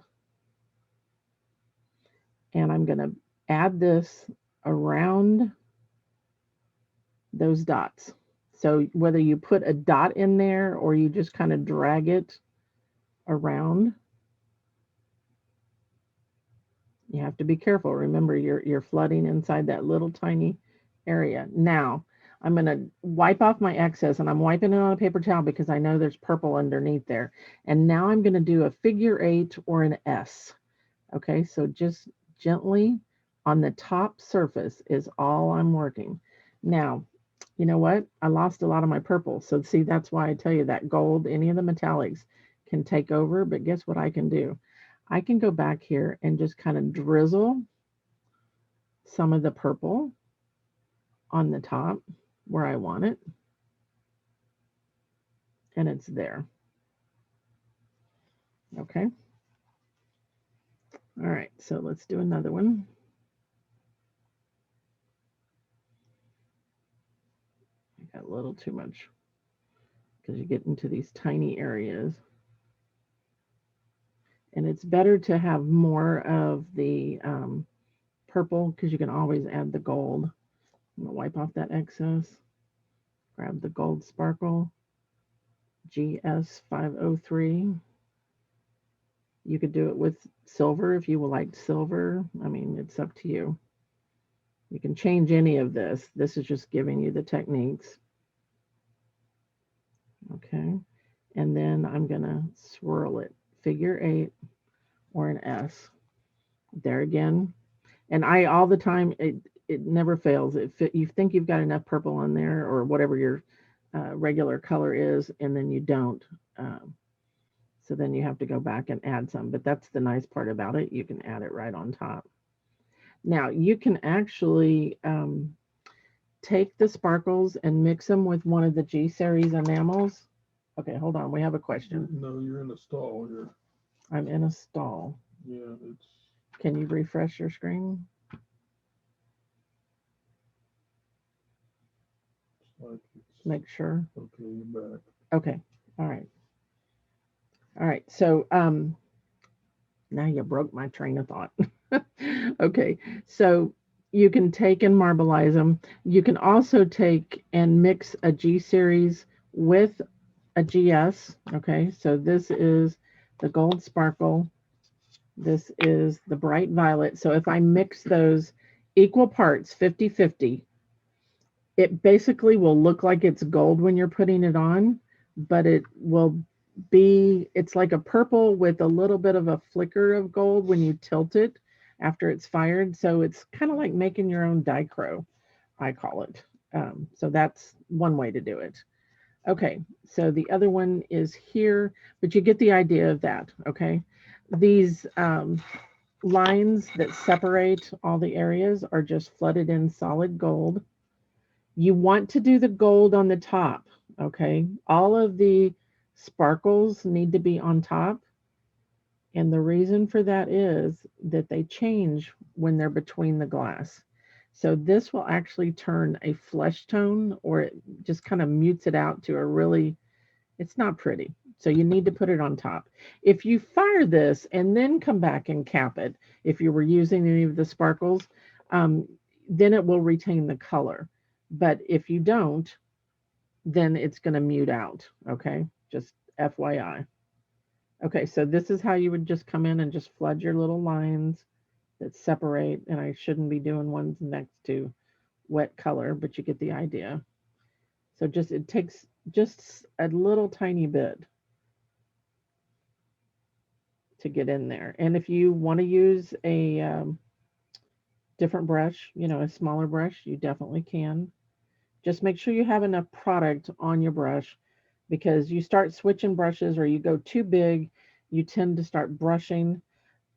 and I'm going to add this around those dots. So whether you put a dot in there or you just kind of drag it around, you have to be careful. Remember, you're flooding inside that little tiny area. Now, I'm going to wipe off my excess, and I'm wiping it on a paper towel because I know there's purple underneath there. And now I'm going to do a figure 8 or an S. Okay, so just gently on the top surface is all I'm working. Now, you know what? I lost a lot of my purple. So see, that's why I tell you that gold, any of the metallics can take over. But guess what I can do? I can go back here and just kind of drizzle some of the purple on the top where I want it. And it's there. Okay. All right, so let's do another one. I got a little too much because you get into these tiny areas. And it's better to have more of the purple because you can always add the gold. I'm going to wipe off that excess. Grab the gold sparkle, GS503. You could do it with silver if you would like silver. I mean, it's up to you. You can change any of this. This is just giving you the techniques. Okay. And then I'm going to swirl it, figure 8 or an S. There again. And I, all the time, it never fails. You think you've got enough purple on there or whatever your regular color is, and then you don't. So then you have to go back and add some, but that's the nice part about it. You can add it right on top. Now you can actually take the sparkles and mix them with one of the G series enamels. Okay, hold on. We have a question. No, you're in a stall here. I'm in a stall. Yeah, it's Can you refresh your screen? like it's Make sure. okay, you're back. Okay. All right. All right. So now you broke my train of thought. Okay. So you can take and marbleize them. You can also take and mix a G series with a GS. Okay. So this is the gold sparkle. This is the bright violet. So if I mix those equal parts, 50-50, it basically will look like it's gold when you're putting it on, but it will be, it's like a purple with a little bit of a flicker of gold when you tilt it after it's fired. So it's kind of like making your own dichro, I call it. So that's one way to do it. Okay, so the other one is here, but you get the idea of that. Okay, these lines that separate all the areas are just flooded in solid gold. You want to do the gold on the top, okay? All of the sparkles need to be on top. And the reason for that is that they change when they're between the glass. So this will actually turn a flesh tone, or it just kind of mutes it out to a really, it's not pretty. So you need to put it on top. If you fire this and then come back and cap it, if you were using any of the sparkles, um, then it will retain the color. But if you don't, then it's going to mute out. Okay. Just FYI. Okay. So this is how you would just come in and just flood your little lines that separate. And I shouldn't be doing ones next to wet color, but you get the idea. So just, it takes just a little tiny bit to get in there. And if you want to use a different brush, a smaller brush, you definitely can. Just make sure you have enough product on your brush, because you start switching brushes or you go too big, you tend to start brushing.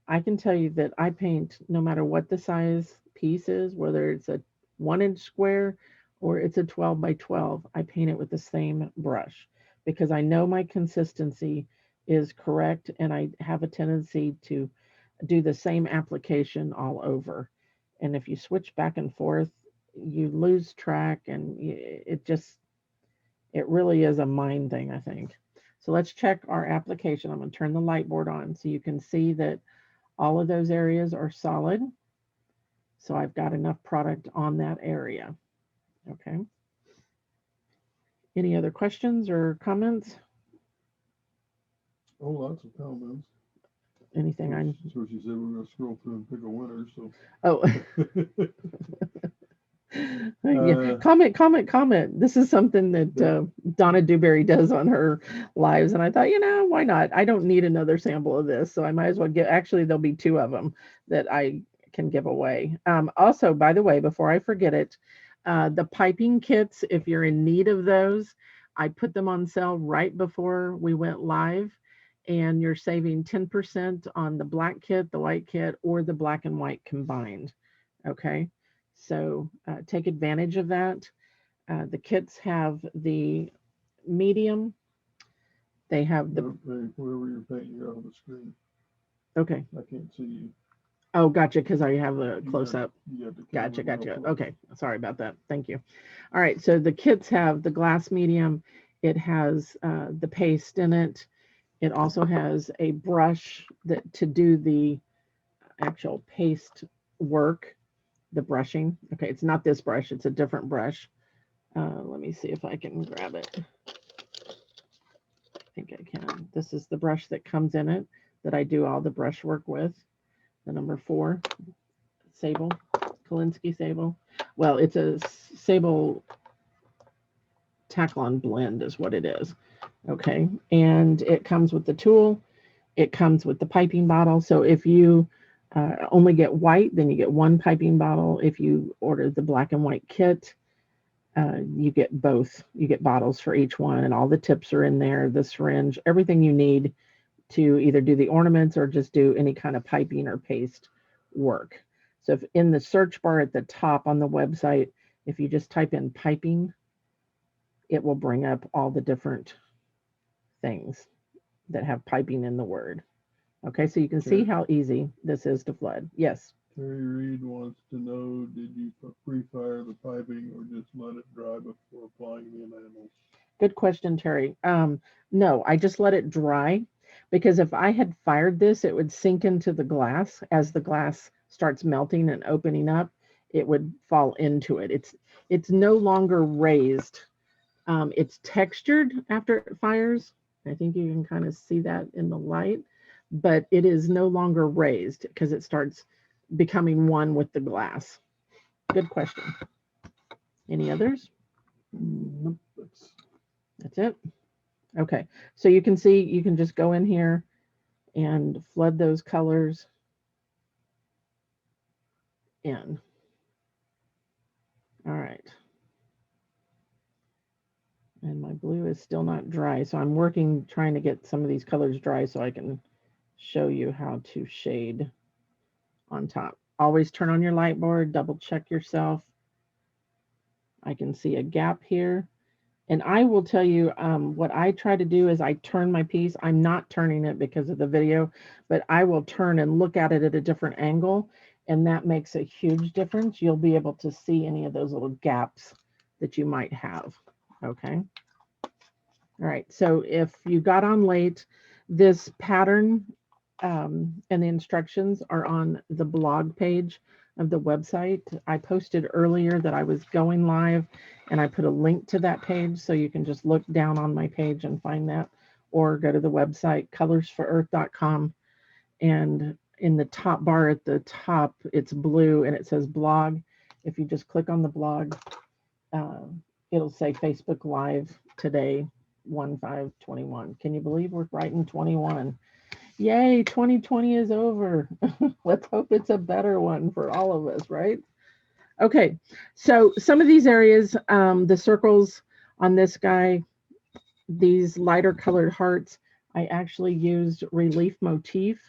I can tell you that I paint no matter what the size piece is, whether it's a 1 inch square or it's a 12 by 12, I paint it with the same brush because I know my consistency is correct and I have a tendency to do the same application all over. And if you switch back and forth, you lose track and it really is a mind thing, I think. So let's check our application. I'm going to turn the light board on so you can see that all of those areas are solid. So I've got enough product on that area. Okay. Any other questions or comments? Oh, lots of comments. Anything I... So she said we're going to scroll through and pick a winner. So. Oh. Yeah. Comment. This is something that Donna Dewberry does on her lives. And I thought, why not? I don't need another sample of this. So I might as well get, actually, there'll be 2 of them that I can give away. Also, by the way, before I forget it, the piping kits, if you're in need of those, I put them on sale right before we went live. And you're saving 10% on the black kit, the white kit, or the black and white combined. Okay. So take advantage of that. The kits have the medium. They have the... Wherever you're painting, you're on the screen. Okay. I can't see you. Oh, gotcha, because I have a close-up. Gotcha. Okay, sorry about that. Thank you. All right, so the kits have the glass medium. It has the paste in it. It also has a brush that to do the actual paste work. The brushing. Okay, it's not this brush, it's a different brush. Let me see if I can grab it. I think I can. This is the brush that comes in it that I do all the brush work with. The number 4, Sable, Kolinsky Sable. Well, it's a Sable Taklon blend is what it is. Okay, and it comes with the tool. It comes with the piping bottle. So if you only get white, then you get 1 piping bottle. If you order the black and white kit, you get both. You get bottles for each one, and all the tips are in there, the syringe, everything you need to either do the ornaments or just do any kind of piping or paste work. So if in the search bar at the top on the website, if you just type in piping, it will bring up all the different things that have piping in the word. Okay, so you can see Okay. how easy this is to flood. Yes. Terry Reed wants to know, did you pre-fire the piping or just let it dry before applying the enamels? Good question, Terry. No, I just let it dry because if I had fired this, it would sink into the glass as the glass starts melting and opening up. It would fall into it. It's no longer raised. It's textured after it fires. I think you can kind of see that in the light, but it is no longer raised because it starts becoming one with the glass. Good question. Any others? Nope, That's it. Okay, so you can see, you can just go in here and flood those colors in. All right. And my blue is still not dry, so I'm working, trying to get some of these colors dry so I can show you how to shade on top. Always turn on your light board, double check yourself. I can see a gap here. And I will tell you what I try to do is I turn my piece. I'm not turning it because of the video, but I will turn and look at it at a different angle. And that makes a huge difference. You'll be able to see any of those little gaps that you might have. Okay. All right. So if you got on late, this pattern and the instructions are on the blog page of the website. I posted earlier that I was going live and I put a link to that page so you can just look down on my page and find that, or go to the website colorsforearth.com, and in the top bar at the top it's blue and it says blog. If you just click on the blog, it'll say Facebook Live today 1/5/21. Can you believe we're right in 21? Yay, 2020 is over. Let's hope it's a better one for all of us, right? Okay, so some of these areas, the circles on this guy, these lighter colored hearts, I actually used relief motif.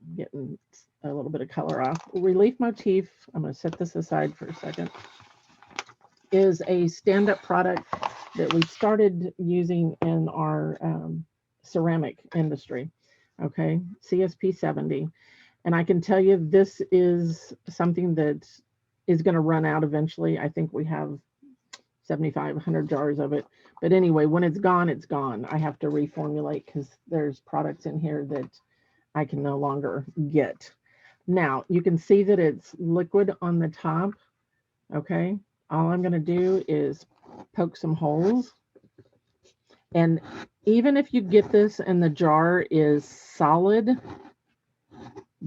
I'm getting a little bit of color off. Relief motif, I'm going to set this aside for a second, is a stand-up product that we started using in our ceramic industry. Okay, CSP 70. And I can tell you this is something that is going to run out eventually. I think we have 7,500 jars of it. But anyway, when it's gone, it's gone. I have to reformulate because there's products in here that I can no longer get. Now, you can see that it's liquid on the top. Okay, all I'm going to do is poke some holes. And even if you get this and the jar is solid,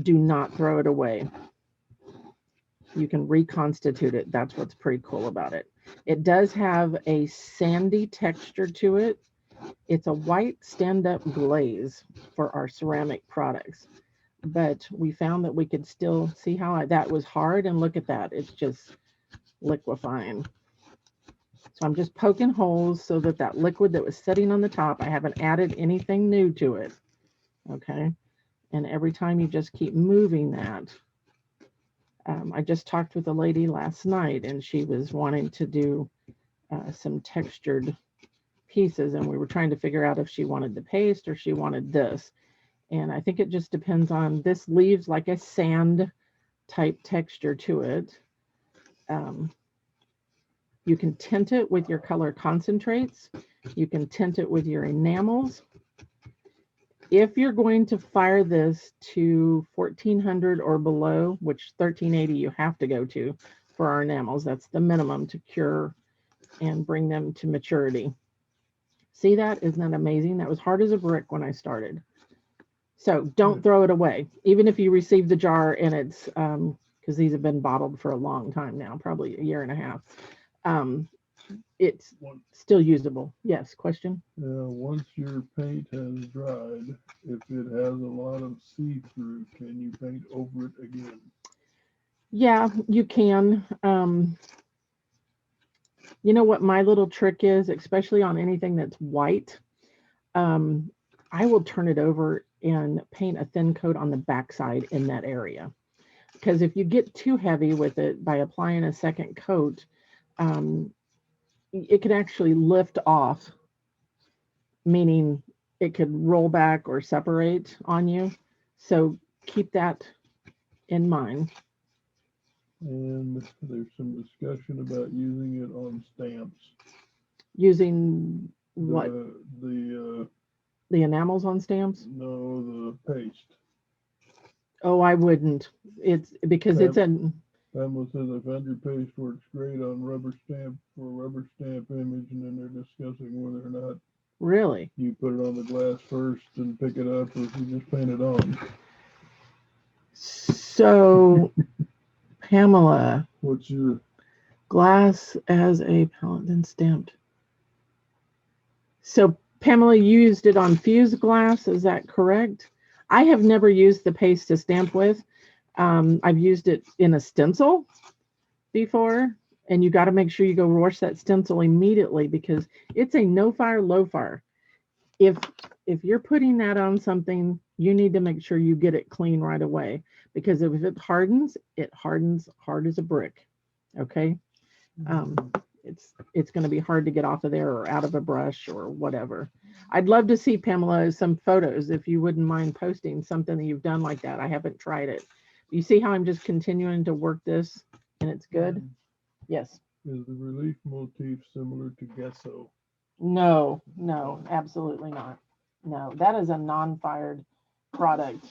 do not throw it away. You can reconstitute it. That's what's pretty cool about it. It does have a sandy texture to it. It's a white stand-up glaze for our ceramic products. But we found that we could still see how that was hard, and look at that. It's just liquefying. So I'm just poking holes so that that liquid that was sitting on the top, I haven't added anything new to it. Okay. And every time you just keep moving that. I just talked with a lady last night and she was wanting to do some textured pieces, and we were trying to figure out if she wanted the paste or she wanted this. And I think it just depends on, this leaves like a sand type texture to it. You can tint it with your color concentrates. You can tint it with your enamels. If you're going to fire this to 1400 or below, which 1380 you have to go to for our enamels, that's the minimum to cure and bring them to maturity. See that? Isn't that amazing? That was hard as a brick when I started. So don't throw it away. Even if you receive the jar and it's, because these have been bottled for a long time now, probably a year and a half. It's still usable. Yes, question? Once your paint has dried, if it has a lot of see-through, can you paint over it again? Yeah, you can. You know what my little trick is, especially on anything that's white? I will turn it over and paint a thin coat on the backside in that area. Because if you get too heavy with it by applying a second coat, um, it can actually lift off, meaning it could roll back or separate on you. So keep that in mind. And there's some discussion about using it on stamps. Using what? The The enamels on stamps? no, the paste. Oh, I wouldn't. It's because it's Pam, a Pamela says I found your paste works great on rubber stamp for a rubber stamp image, and then they're discussing whether or not really. you put it on the glass first and pick it up, or if you just paint it on. So, Pamela, What's your glass as a palette then stamped. So, Pamela used it on fused glass. Is that correct? I have never used the paste to stamp with. I've used it in a stencil before, and you got to make sure you go wash that stencil immediately because it's a no fire, low fire. If you're putting that on something, you need to make sure you get it clean right away because if it hardens hard as a brick. Okay. Um, it's going to be hard to get off of there or out of a brush or whatever. I'd love to see Pamela some photos if you wouldn't mind posting something that you've done like that. I haven't tried it. You see how I'm just continuing to work this and it's good? Yes. is the relief motif similar to gesso? No, absolutely not. No, that is a non-fired product.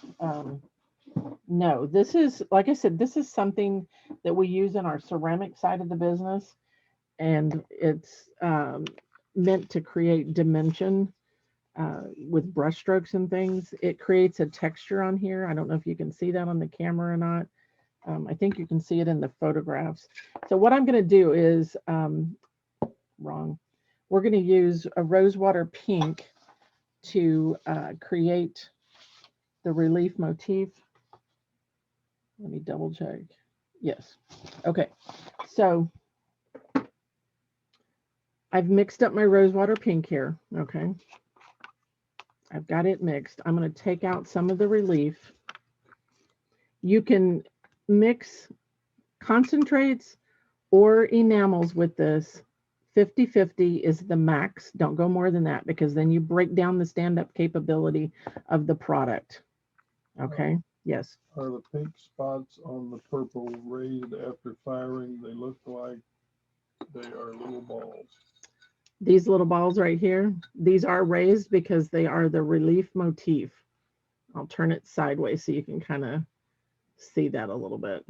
No, this is, like I said, this is something that we use in our ceramic side of the business, and it's meant to create dimension with brush strokes and things. It creates a texture on here. I don't know if you can see that on the camera or not. I think you can see it in the photographs. So what I'm going to do is, wrong. We're going to use a rosewater pink to create the relief motif. Let me double check. Yes. Okay. So I've mixed up my rosewater pink here. Okay. I've got it mixed. I'm going to take out some of the relief. You can mix concentrates or enamels with this. 50-50 is the max. Don't go more than that because then you break down the stand-up capability of the product. Okay. Yes. Are the pink spots on the purple raised after firing? They look like they are little balls. These little balls right here, these are raised because they are the relief motif. I'll turn it sideways so you can kind of see that a little bit.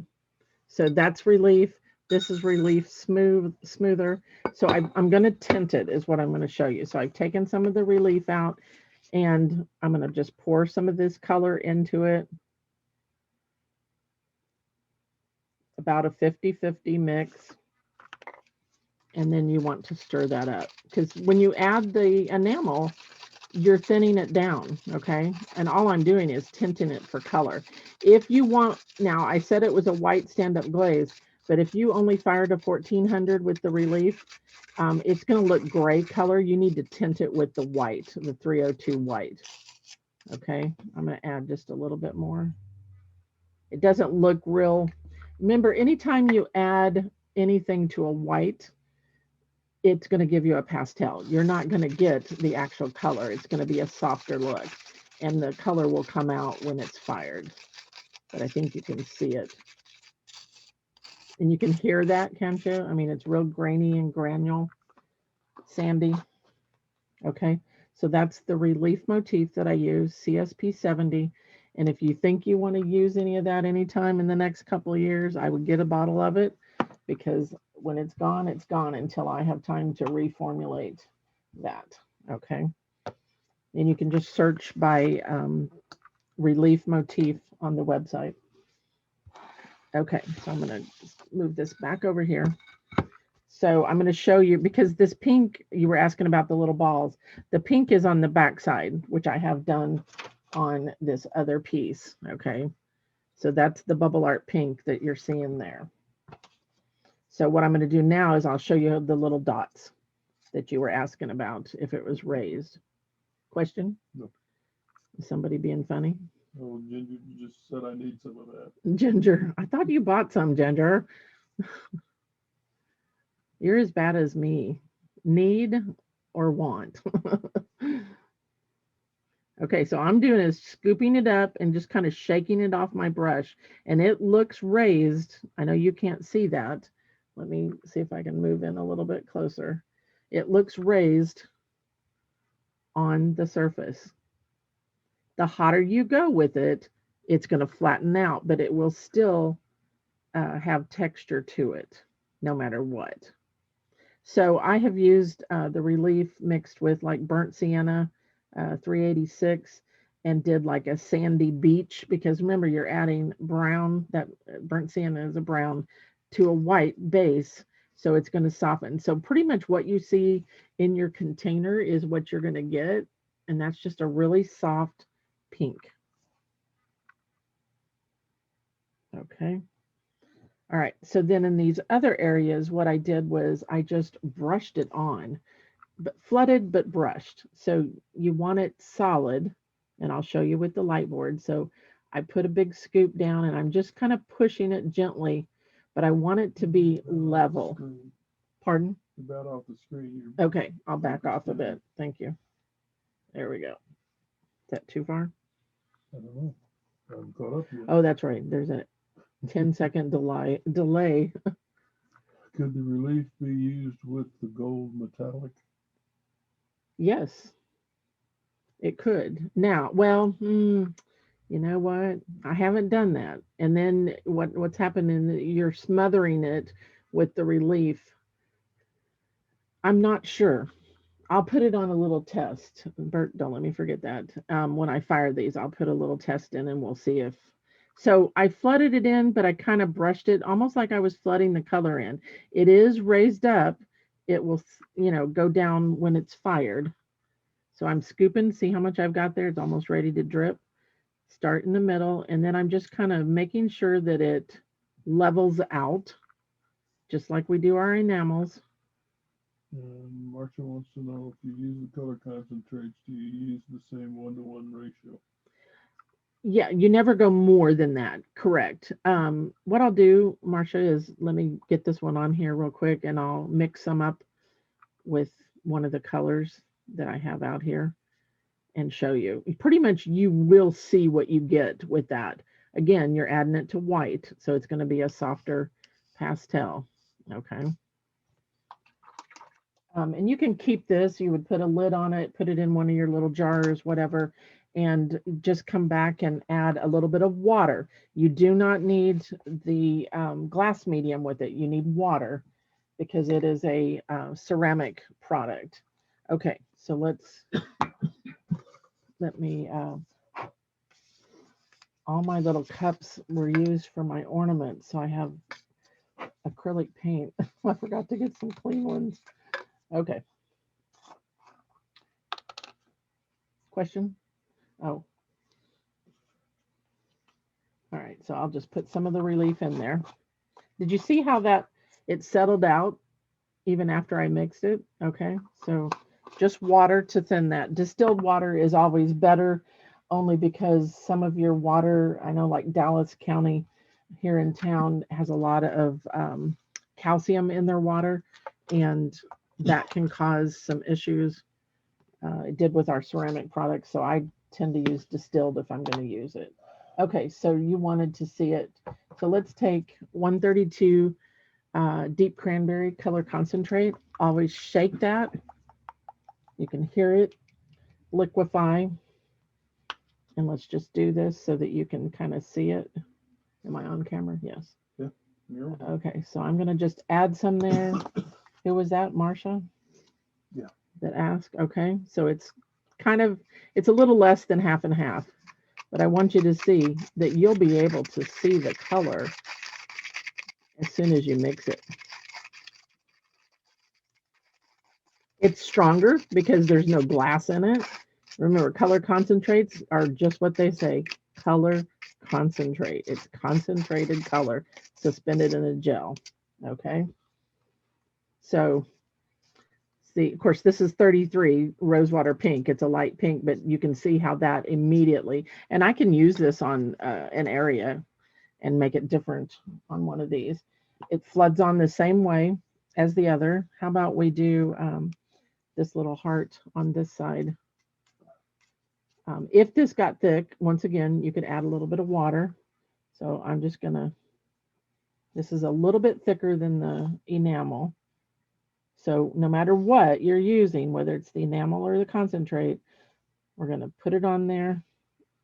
So that's relief. This is relief smoother. So I'm going to tint it is what I'm going to show you. So I've taken some of the relief out and I'm going to just pour some of this color into it. About a 50-50 mix. And then you want to stir that up because when you add the enamel, you're thinning it down, okay? And all I'm doing is tinting it for color. If you want, now I said it was a white stand-up glaze, but if you only fired a 1400 with the relief, it's going to look gray color. You need to tint it with the white, the 302 white. Okay, I'm going to add just a little bit more. It doesn't look real. Remember, anytime you add anything to a white, it's going to give you a pastel. You're not going to get the actual color. It's going to be a softer look. And the color will come out when it's fired. But I think you can see it. And you can hear that, can't you? I mean, it's real grainy and granule, sandy. Okay, so that's the relief motif that I use, CSP 70. And if you think you want to use any of that anytime in the next couple of years, I would get a bottle of it because when it's gone until I have time to reformulate that. Okay. And you can just search by relief motif on the website. Okay, so I'm going to move this back over here. So I'm going to show you because this pink, you were asking about the little balls. The pink is on the back side, which I have done on this other piece. Okay, so that's the bubble art pink that you're seeing there. So what I'm going to do now is I'll show you the little dots that you were asking about if it was raised. Question? No. Is somebody being funny? Oh, Ginger just said I need some of that. Ginger, I thought you bought some, Ginger. You're as bad as me. Need or want? Okay, so I'm doing is scooping it up and just kind of shaking it off my brush, and it looks raised. I know you can't see that. Let me see if I can move in a little bit closer. It looks raised on the surface. The hotter you go with it, it's going to flatten out, but it will still have texture to it no matter what. So I have used the relief mixed with like burnt sienna, 386, and did like a sandy beach because remember you're adding brown. That burnt sienna is a brown to a white base, so it's going to soften. So pretty much what you see in your container is what you're going to get, and that's just a really soft pink. Okay. All right. So then in these other areas, what I did was I just brushed it on, but flooded but brushed. So you want it solid, and I'll show you with the light board. So I put a big scoop down and I'm just kind of pushing it gently, but I want it to be level. Pardon? You're about off the screen. Okay, I'll back off a bit. Thank you. There we go. Is that too far? I don't know. I haven't caught up yet. Oh, that's right. There's a 10-second delay. Could the relief be used with the gold metallic? Yes, it could. Now, well, you know what? I haven't done that. And then what's happening? You're smothering it with the relief. I'm not sure. I'll put it on a little test. Bert, don't let me forget that. When I fire these, I'll put a little test in and we'll see if. So I flooded it in, but I kind of brushed it almost like I was flooding the color in. It is raised up. It will, go down when it's fired. So I'm scooping, see how much I've got there. It's almost ready to drip. Start in the middle, and then I'm just kind of making sure that it levels out, just like we do our enamels. Marcia wants to know if you use the color concentrates, do you use the same 1-to-1 ratio? Yeah, you never go more than that. Correct. What I'll do, Marcia, is let me get this one on here real quick, and I'll mix some up with one of the colors that I have out here and show you. Pretty much you will see what you get with that. Again, you're adding it to white, so it's going to be a softer pastel. Okay. And you can keep this. You would put a lid on it, put it in one of your little jars, whatever, and just come back and add a little bit of water. You do not need the glass medium with it. You need water because it is a ceramic product. Okay, so let me, all my little cups were used for my ornaments. So I have acrylic paint. I forgot to get some clean ones. Okay. Question? Oh. All right. So I'll just put some of the relief in there. Did you see how that it settled out even after I mixed it? Okay. So just water to thin that. Distilled water is always better only because some of your water, I know like Dallas County here in town has a lot of calcium in their water, and that can cause some issues. It did with our ceramic products, so I tend to use distilled if I'm going to use it. Okay, so you wanted to see it. So let's take 132 deep cranberry color concentrate. Always shake that. You can hear it liquefy. And let's just do this so that you can kind of see it. Am I on camera? Yes. Yeah. Okay, so I'm going to just add some there. Who was that, Marcia? Yeah. That asked? Okay, so it's a little less than half and half, but I want you to see that you'll be able to see the color as soon as you mix it. It's stronger because there's no glass in it. Remember, color concentrates are just what they say, color concentrate. It's concentrated color suspended in a gel. Okay. So of course, this is 33 Rosewater Pink. It's a light pink, but you can see how that immediately, and I can use this on an area and make it different on one of these. It floods on the same way as the other. How about we do this little heart on this side? If this got thick, once again, you could add a little bit of water. So I'm just gonna, this is a little bit thicker than the enamel. So no matter what you're using, whether it's the enamel or the concentrate, we're gonna put it on there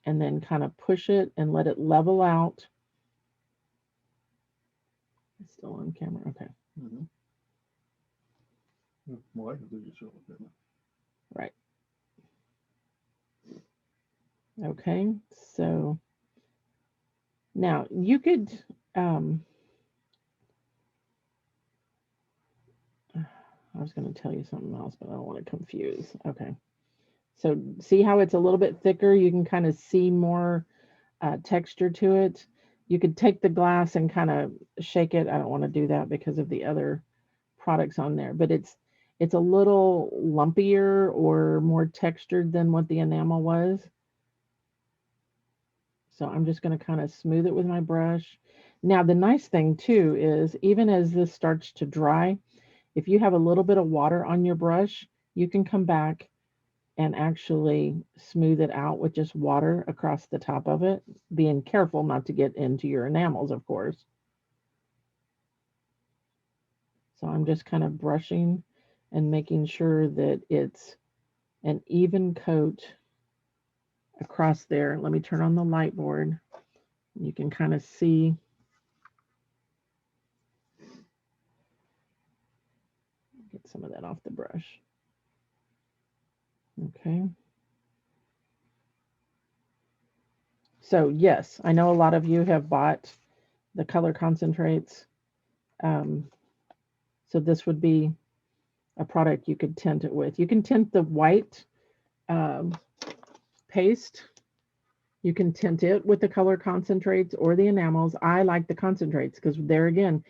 and then kind of push it and let it level out. It's still on camera, okay. Mm-hmm. Well, I can think it's still on camera. Right. Okay, so now you could, I was going to tell you something else, but I don't want to confuse. Okay. So see how it's a little bit thicker? You can kind of see more texture to it. You could take the glass and kind of shake it. I don't want to do that because of the other products on there, but it's a little lumpier or more textured than what the enamel was. So I'm just going to kind of smooth it with my brush. Now, the nice thing too is even as this starts to dry, if you have a little bit of water on your brush, you can come back and actually smooth it out with just water across the top of it, being careful not to get into your enamels, of course. So I'm just kind of brushing and making sure that it's an even coat across there. Let me turn on the light board. You can kind of see. Get some of that off the brush. Okay. So yes, I know a lot of you have bought the color concentrates. So this would be a product you could tint it with. You can tint the white paste. You can tint it with the color concentrates or the enamels. I like the concentrates because there again,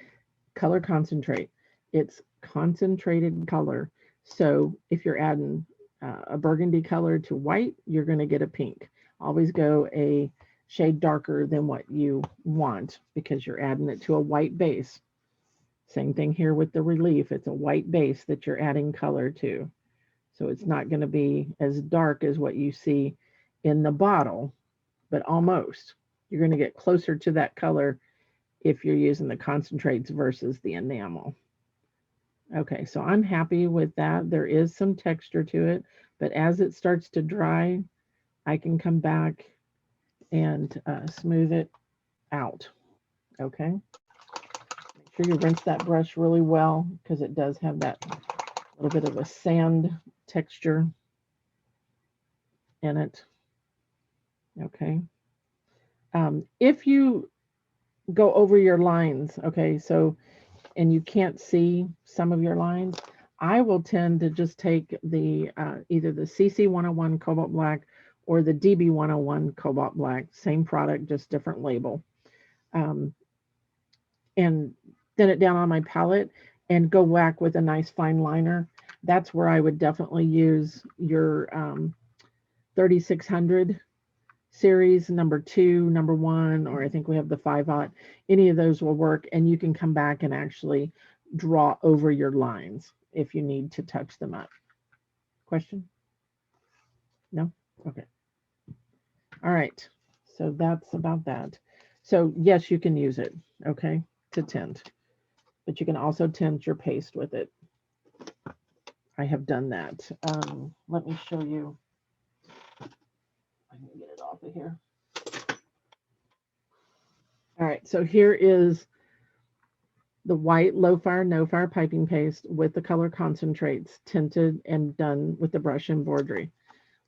color concentrate. It's concentrated color. So if you're adding a burgundy color to white, you're going to get a pink. Always go a shade darker than what you want because you're adding it to a white base. Same thing here with the relief. It's a white base that you're adding color to. So it's not going to be as dark as what you see in the bottle, but almost. You're going to get closer to that color if you're using the concentrates versus the enamel. Okay, so I'm happy with that. There is some texture to it, but as it starts to dry, I can come back and smooth it out. Okay. Make sure you rinse that brush really well because it does have that little bit of a sand texture in it. Okay. If you go over your lines, okay, so, and you can't see some of your lines, I will tend to just take the either the CC 101 Cobalt Black or the DB 101 Cobalt Black, same product, just different label, and thin it down on my palette and go whack with a nice fine liner. That's where I would definitely use your 3600 series, number 2, number 1, or I think we have the 5/0. Any of those will work, and you can come back and actually draw over your lines if you need to touch them up. Question? No? Okay. All right. So that's about that. So yes, you can use it, okay, to tint, but you can also tint your paste with it. I have done that. Let me show you. I can get it off of here. All right, so here is the white low fire, no fire piping paste with the color concentrates tinted and done with the brush embroidery.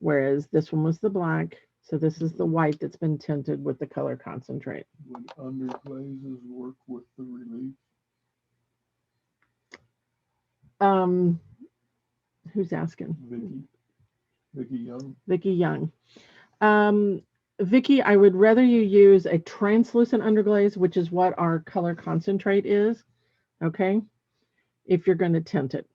Whereas this one was the black. So this is the white that's been tinted with the color concentrate. Would underglazes work with the relief? Who's asking? Vicky Young. Vicky Young. Vicky, I would rather you use a translucent underglaze, which is what our color concentrate is, okay, if you're going to tint it.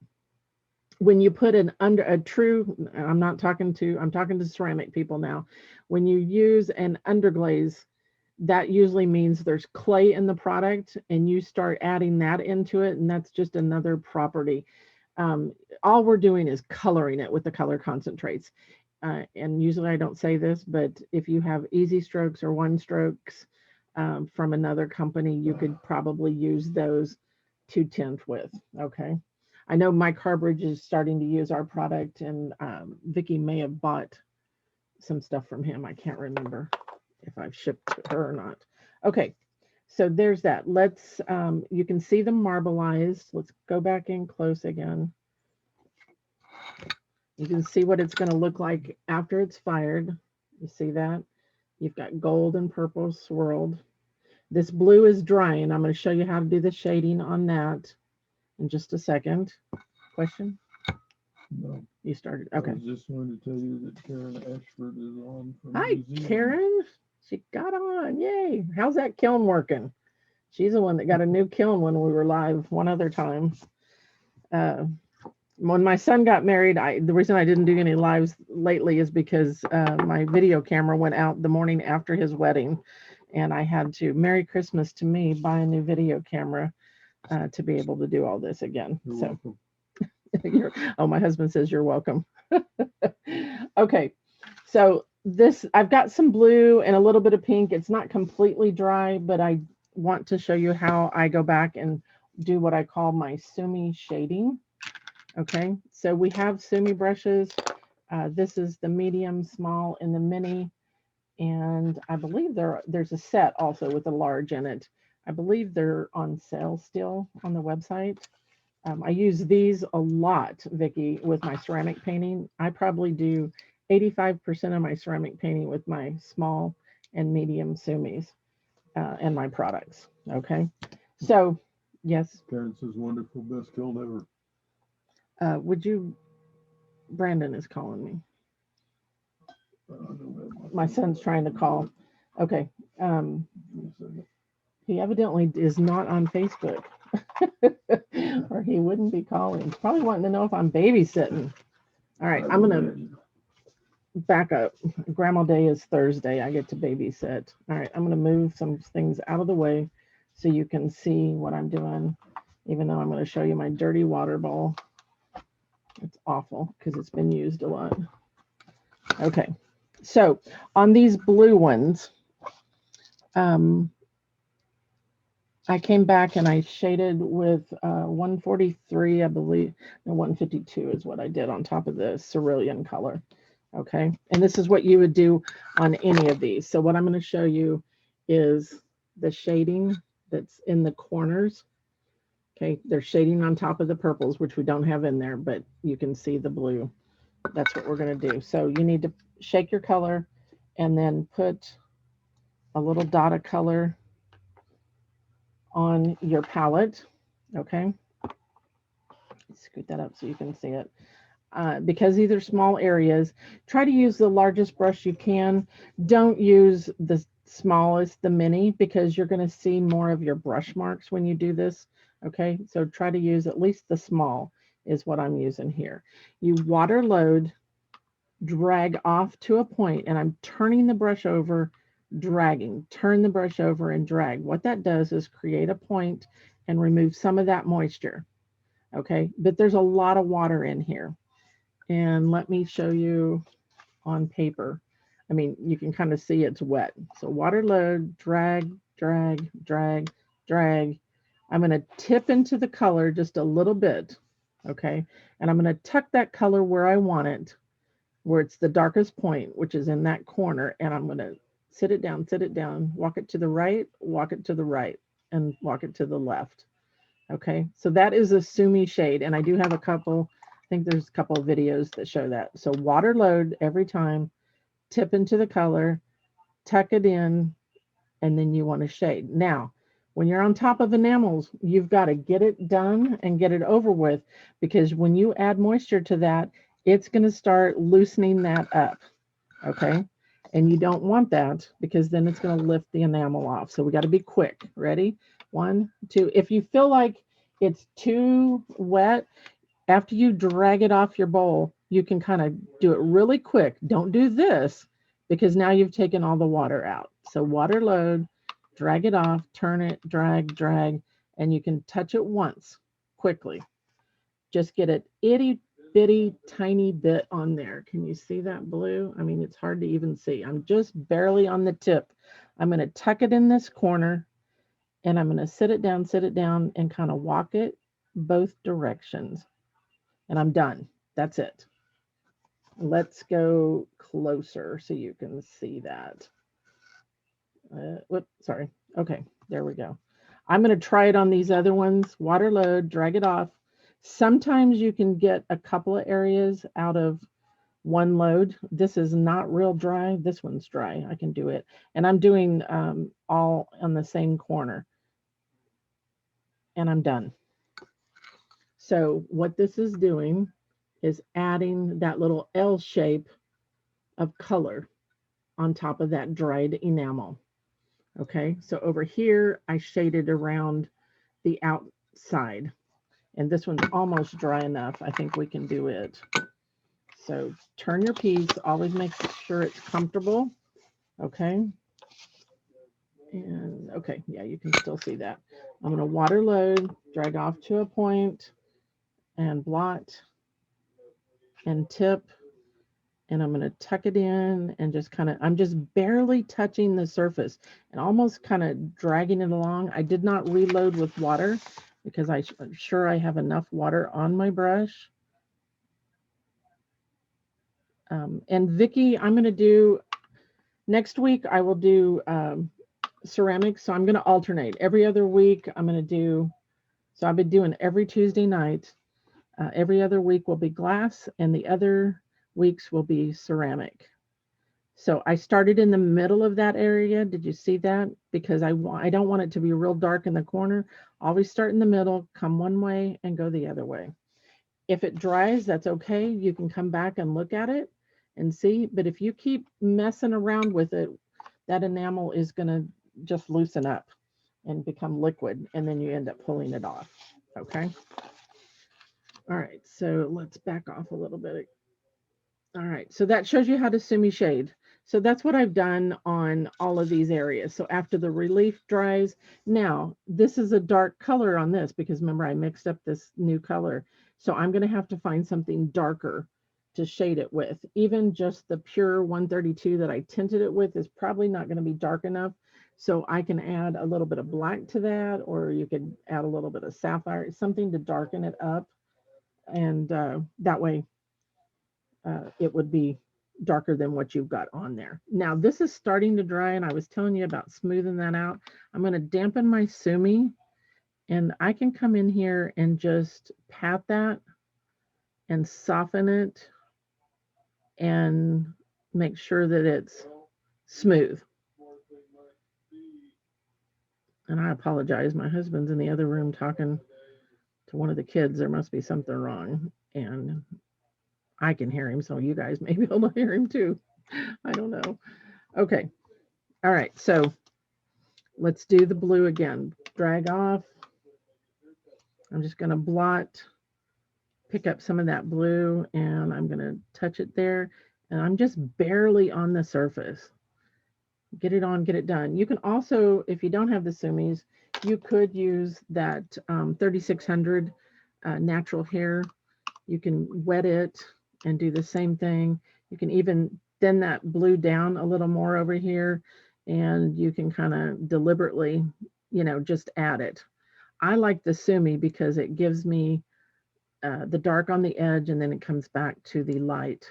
when you put an under a true, I'm talking to ceramic people now. When you use an underglaze, that usually means there's clay in the product and you start adding that into it, and that's just another property. um, all we're doing is coloring it with the color concentrates. And usually I don't say this, but if you have easy strokes or one strokes from another company, you could probably use those to tint with. Okay. I know Mike Harbridge is starting to use our product, and Vicky may have bought some stuff from him. I can't remember if I've shipped to her or not. Okay. So there's that. You can see them marbleized. Let's go back in close again. You can see what it's going to look like after it's fired. You see that? You've got gold and purple swirled. This blue is drying. I'm going to show you how to do the shading on that in just a second. Question? No. You started. Okay. I was just going to tell you that Karen Ashford is on from Hi, New Zealand. Karen. She got on. Yay. How's that kiln working? She's the one that got a new kiln when we were live one other time. When my son got married, the reason I didn't do any lives lately is because my video camera went out the morning after his wedding, and I had to, Merry Christmas to me, buy a new video camera to be able to do all this again. You're welcome. Oh, my husband says you're welcome. Okay, so I've got some blue and a little bit of pink. It's not completely dry, but I want to show you how I go back and do what I call my sumi shading. Okay, so we have sumi brushes. This is the medium, small, and the mini, and I believe there's a set also with a large in it. I believe they're on sale still on the website. I use these a lot, Vicki, with my ceramic painting. I probably do 85% of my ceramic painting with my small and medium sumis and my products. Okay, so yes. Karen says wonderful, best kiln ever. Brandon is calling me. My son's trying to call. Okay. He evidently is not on Facebook or he wouldn't be calling. He's probably wanting to know if I'm babysitting. All right. I'm going to back up. Grandma Day is Thursday. I get to babysit. All right. I'm going to move some things out of the way so you can see what I'm doing, even though I'm going to show you my dirty water bowl. It's awful because it's been used a lot. Okay, so on these blue ones, I came back and I shaded with 143, I believe, no, 152 is what I did on top of the cerulean color. Okay, and this is what you would do on any of these. So what I'm going to show you is the shading that's in the corners. Okay, they're shading on top of the purples, which we don't have in there, but you can see the blue. That's what we're going to do. So you need to shake your color and then put a little dot of color on your palette. Okay, scoot that up so you can see it. Because these are small areas, try to use the largest brush you can. Don't use the smallest, the mini, because you're going to see more of your brush marks when you do this. Okay, so try to use at least the small is what I'm using here. You water load, drag off to a point, and I'm turning the brush over, dragging, turn the brush over and drag. What that does is create a point and remove some of that moisture. Okay, but there's a lot of water in here. And let me show you on paper. I mean, you can kind of see it's wet. So water load, drag, drag, drag, drag. I'm going to tip into the color just a little bit, okay? And I'm going to tuck that color where I want it, where it's the darkest point, which is in that corner. And I'm going to sit it down, walk it to the right, walk it to the right, and walk it to the left. Okay, so that is a sumi shade. And I do have a couple, I think there's a couple of videos that show that. So water load every time, tip into the color, tuck it in, and then you want to shade. Now, when you're on top of enamels, you've got to get it done and get it over with, because when you add moisture to that, it's going to start loosening that up. Okay, and you don't want that because then it's going to lift the enamel off. So we got to be quick. Ready? 1, 2. If you feel like it's too wet, After you drag it off your bowl, you can kind of do it really quick. Don't do this because now you've taken all the water out. So water load, drag it off, turn it, drag, drag, and you can touch it once quickly. Just get an itty bitty tiny bit on there. Can you see that blue? I mean, it's hard to even see. I'm just barely on the tip. I'm going to tuck it in this corner and I'm going to sit it down, and kind of walk it both directions. And I'm done. That's it. Let's go closer so you can see that. Whoop, sorry. Okay, there we go. I'm going to try it on these other ones. Water load, drag it off. Sometimes you can get a couple of areas out of one load. This is not real dry. This one's dry. I can do it. And I'm doing all on the same corner. And I'm done. So what this is doing is adding that little L shape of color on top of that dried enamel. Okay, so over here, I shaded around the outside, and this one's almost dry enough. I think we can do it. So turn your piece, always make sure it's comfortable. Okay, and okay, yeah, you can still see that. I'm gonna water load, drag off to a point, and blot, and tip, and I'm going to tuck it in and just kind of, I'm just barely touching the surface and almost kind of dragging it along. I did not reload with water because I'm sure I have enough water on my brush. And Vicky, I'm going to do, next week I will do ceramics. So I'm going to alternate. Every other week I'm going to do, so I've been doing every Tuesday night. Every other week will be glass and the other weeks will be ceramic. So I started in the middle of that area. Did you see that? Because I don't want it to be real dark in the corner. Always start in the middle, come one way and go the other way. If it dries, that's okay. You can come back and look at it and see. But if you keep messing around with it, that enamel is going to just loosen up and become liquid. And then you end up pulling it off. Okay. All right. So let's back off a little bit. All right, so that shows you how to semi-shade. So that's what I've done on all of these areas. So after the relief dries, now this is a dark color on this because remember I mixed up this new color. So I'm going to have to find something darker to shade it with. Even just the pure 132 that I tinted it with is probably not going to be dark enough. So I can add a little bit of black to that, or you could add a little bit of sapphire, something to darken it up. And that way it would be darker than what you've got on there. Now this is starting to dry and I was telling you about smoothing that out. I'm going to dampen my sumi and I can come in here and just pat that and soften it and make sure that it's smooth. And I apologize. My husband's in the other room talking to one of the kids. There must be something wrong. And I can hear him, so you guys may be able to hear him too. I don't know. Okay. All right. So let's do the blue again. Drag off. I'm just going to blot, pick up some of that blue, and I'm going to touch it there. And I'm just barely on the surface. Get it on, get it done. You can also, if you don't have the sumis, you could use that 3600 natural hair. You can wet it and do the same thing. You can even thin that blue down a little more over here, and you can kind of deliberately, just add it. I like the sumi because it gives me the dark on the edge and then it comes back to the light.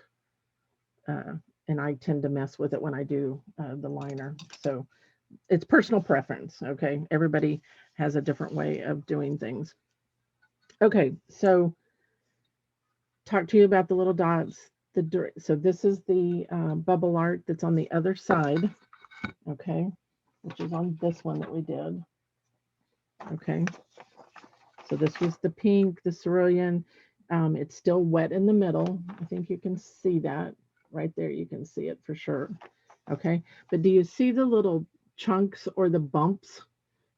And I tend to mess with it when I do the liner. So it's personal preference. Okay. Everybody has a different way of doing things. Okay. So talk to you about the little dots. So this is the bubble art that's on the other side. Okay. Which is on this one that we did. Okay. So this was the pink, the cerulean. It's still wet in the middle. I think you can see that right there. You can see it for sure. Okay. But do you see the little chunks or the bumps?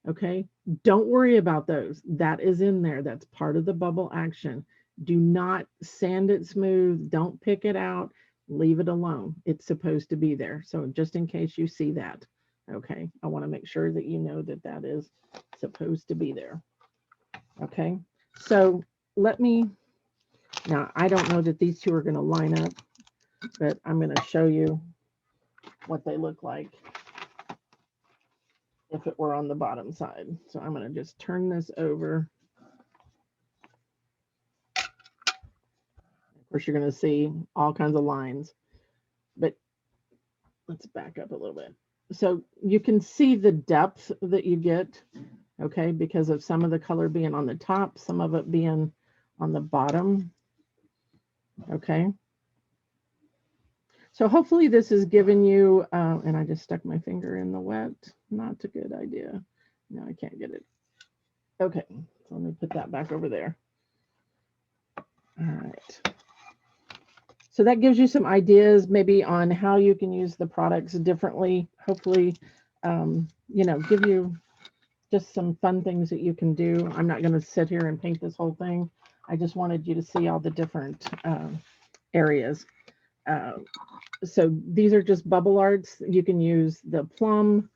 Okay. Don't worry about those. That is in there. That's part of the bubble action. Do not sand it smooth. Don't pick it out. Leave it alone. It's supposed to be there. So just in case you see that, okay, I want to make sure that you know that that is supposed to be there. Okay, so let me, now I don't know that these two are going to line up, but I'm going to show you what they look like if it were on the bottom side. So I'm going to just turn this over. Of course, you're going to see all kinds of lines, but let's back up a little bit. So you can see the depth that you get, okay, because of some of the color being on the top, some of it being on the bottom, okay. So hopefully this has given you, and I just stuck my finger in the wet, not a good idea. No, I can't get it. Okay, so let me put that back over there. All right. So that gives you some ideas maybe on how you can use the products differently. Hopefully, you know, give you just some fun things that you can do. I'm not going to sit here and paint this whole thing. I just wanted you to see all the different areas. So these are just bubble arts. You can use the plum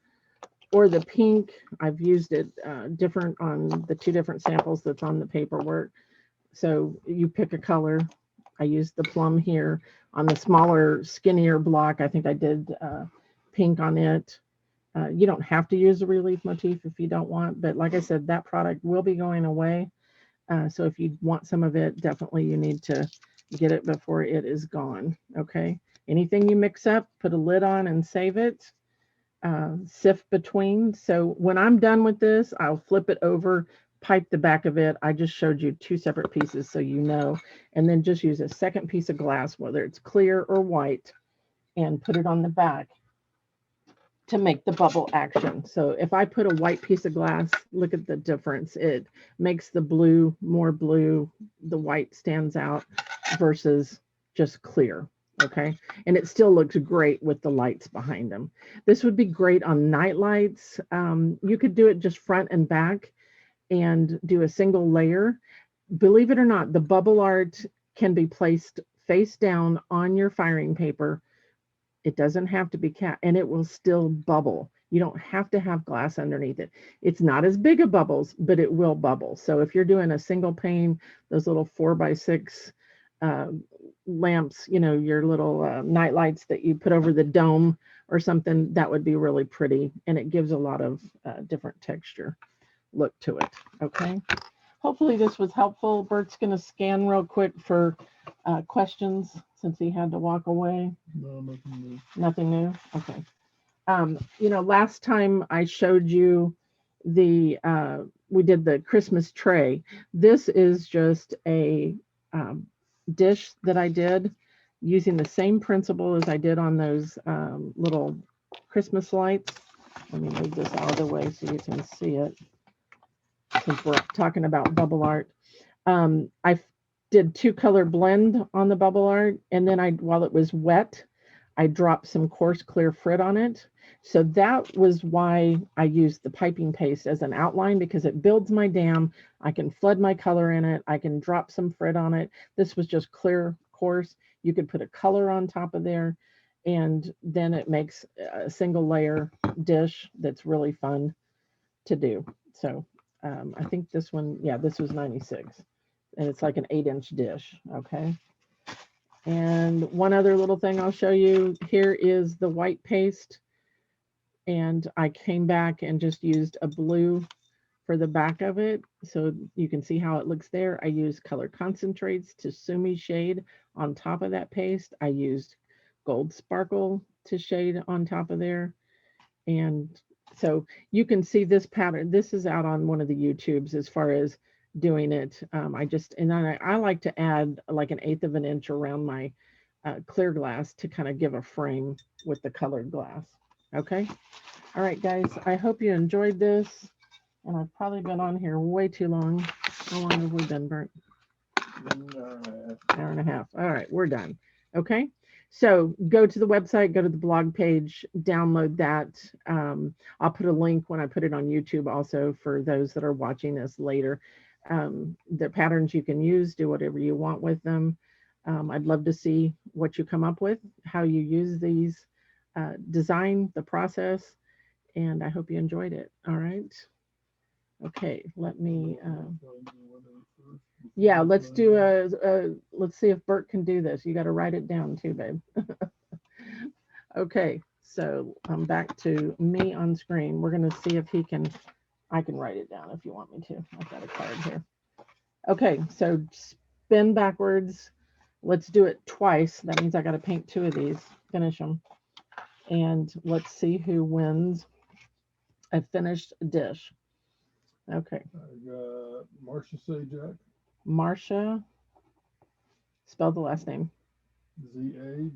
or the pink. I've used it different on the two different samples that's on the paperwork. So you pick a color. I used the plum here on the smaller, skinnier block. I think I did pink on it. You don't have to use a relief motif if you don't want, but like I said, that product will be going away. So if you want some of it, definitely you need to get it before it is gone. Okay. Anything you mix up, put a lid on and save it. Sift between. So when I'm done with this, I'll flip it over, pipe the back of it. I just showed you two separate pieces so you know, and then just use a second piece of glass, whether it's clear or white, and put it on the back to make the bubble action. So if I put a white piece of glass, look at the difference. It makes the blue more blue. The white stands out versus just clear. Okay. And it still looks great with the lights behind them. This would be great on night lights. You could do it just front and back and do a single layer. Believe it or not, the bubble art can be placed face down on your firing paper. It doesn't have to be cat, and it will still bubble. You don't have to have glass underneath it. It's not as big of bubbles, but it will bubble. So if you're doing a single pane, those little 4x6 lamps, you know, your little night lights that you put over the dome or something, that would be really pretty. And it gives a lot of different texture look to it. Okay. Hopefully this was helpful. Bert's going to scan real quick for questions since he had to walk away. No, nothing new. Nothing new? Okay. You know, last time I showed you the, we did the Christmas tray. This is just a dish that I did using the same principle as I did on those little Christmas lights. Let me move this out of the way so you can see it, since we're talking about bubble art. I did 2-color blend on the bubble art, and then while it was wet, I dropped some coarse clear frit on it. So that was why I used the piping paste as an outline, because it builds my dam. I can flood my color in it. I can drop some frit on it. This was just clear coarse. You could put a color on top of there, and then it makes a single layer dish that's really fun to do. So I think this one, yeah, this was 96, and it's like an 8-inch dish. Okay. And one other little thing I'll show you here is the white paste. And I came back and just used a blue for the back of it. So you can see how it looks there. I used color concentrates to sumi shade on top of that paste. I used gold sparkle to shade on top of there. And so you can see this pattern. This is out on one of the YouTubes as far as doing it. And then I like to add like 1/8 of an inch around my clear glass to kind of give a frame with the colored glass. Okay. All right, guys, I hope you enjoyed this. And I've probably been on here way too long. How long have we been, Bert? Hour and a half. All right, we're done. Okay. So go to the website, go to the blog page, download that. I'll put a link when I put it on YouTube also for those that are watching this later. They're patterns you can use, do whatever you want with them. I'd love to see what you come up with, how you use these, design, the process, and I hope you enjoyed it. All right. Okay, let me, yeah, let's do let's see if Bert can do this. You got to write it down too, babe. Okay, so I'm back to me on screen. We're going to see if he can, I can write it down if you want me to. I've got a card here. Okay, so spin backwards. Let's do it twice. That means I got to paint two of these, finish them. And let's see who wins a finished dish. Okay, I got Marcia Sajak, Marcia, spell the last name. Zajac.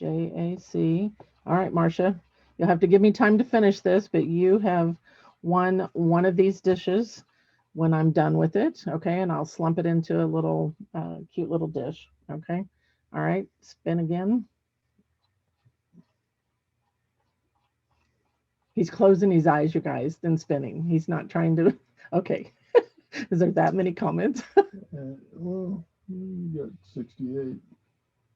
Zajac. All right, Marcia, you'll have to give me time to finish this, but you have won one of these dishes when I'm done with it. Okay, and I'll slump it into a little cute little dish. Okay, all right, spin again. He's closing his eyes, you guys, then spinning. He's not trying to. Okay, is there that many comments? Well, you got 68.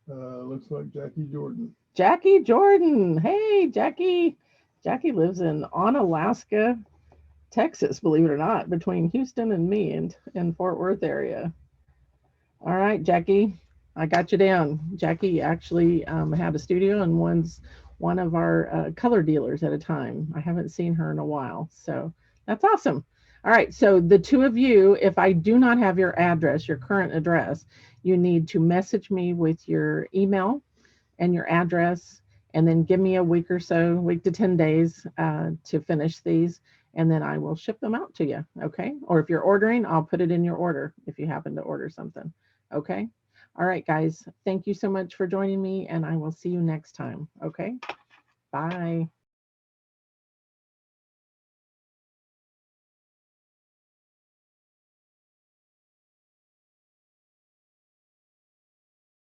Looks like Jackie Jordan. Jackie Jordan. Hey, Jackie. Jackie lives in Onalaska, Texas, believe it or not, between Houston and me and Fort Worth area. All right, Jackie, I got you down. Jackie actually had a studio and one's one of our color dealers at a time. I haven't seen her in a while, so that's awesome. All right, so the two of you, if I do not have your address, your current address, you need to message me with your email and your address, and then give me a week or so, week to 10 days to finish these, and then I will ship them out to you. Okay. Or if you're ordering, I'll put it in your order if you happen to order something. Okay. All right, guys. Thank you so much for joining me, and I will see you next time. Okay. Bye.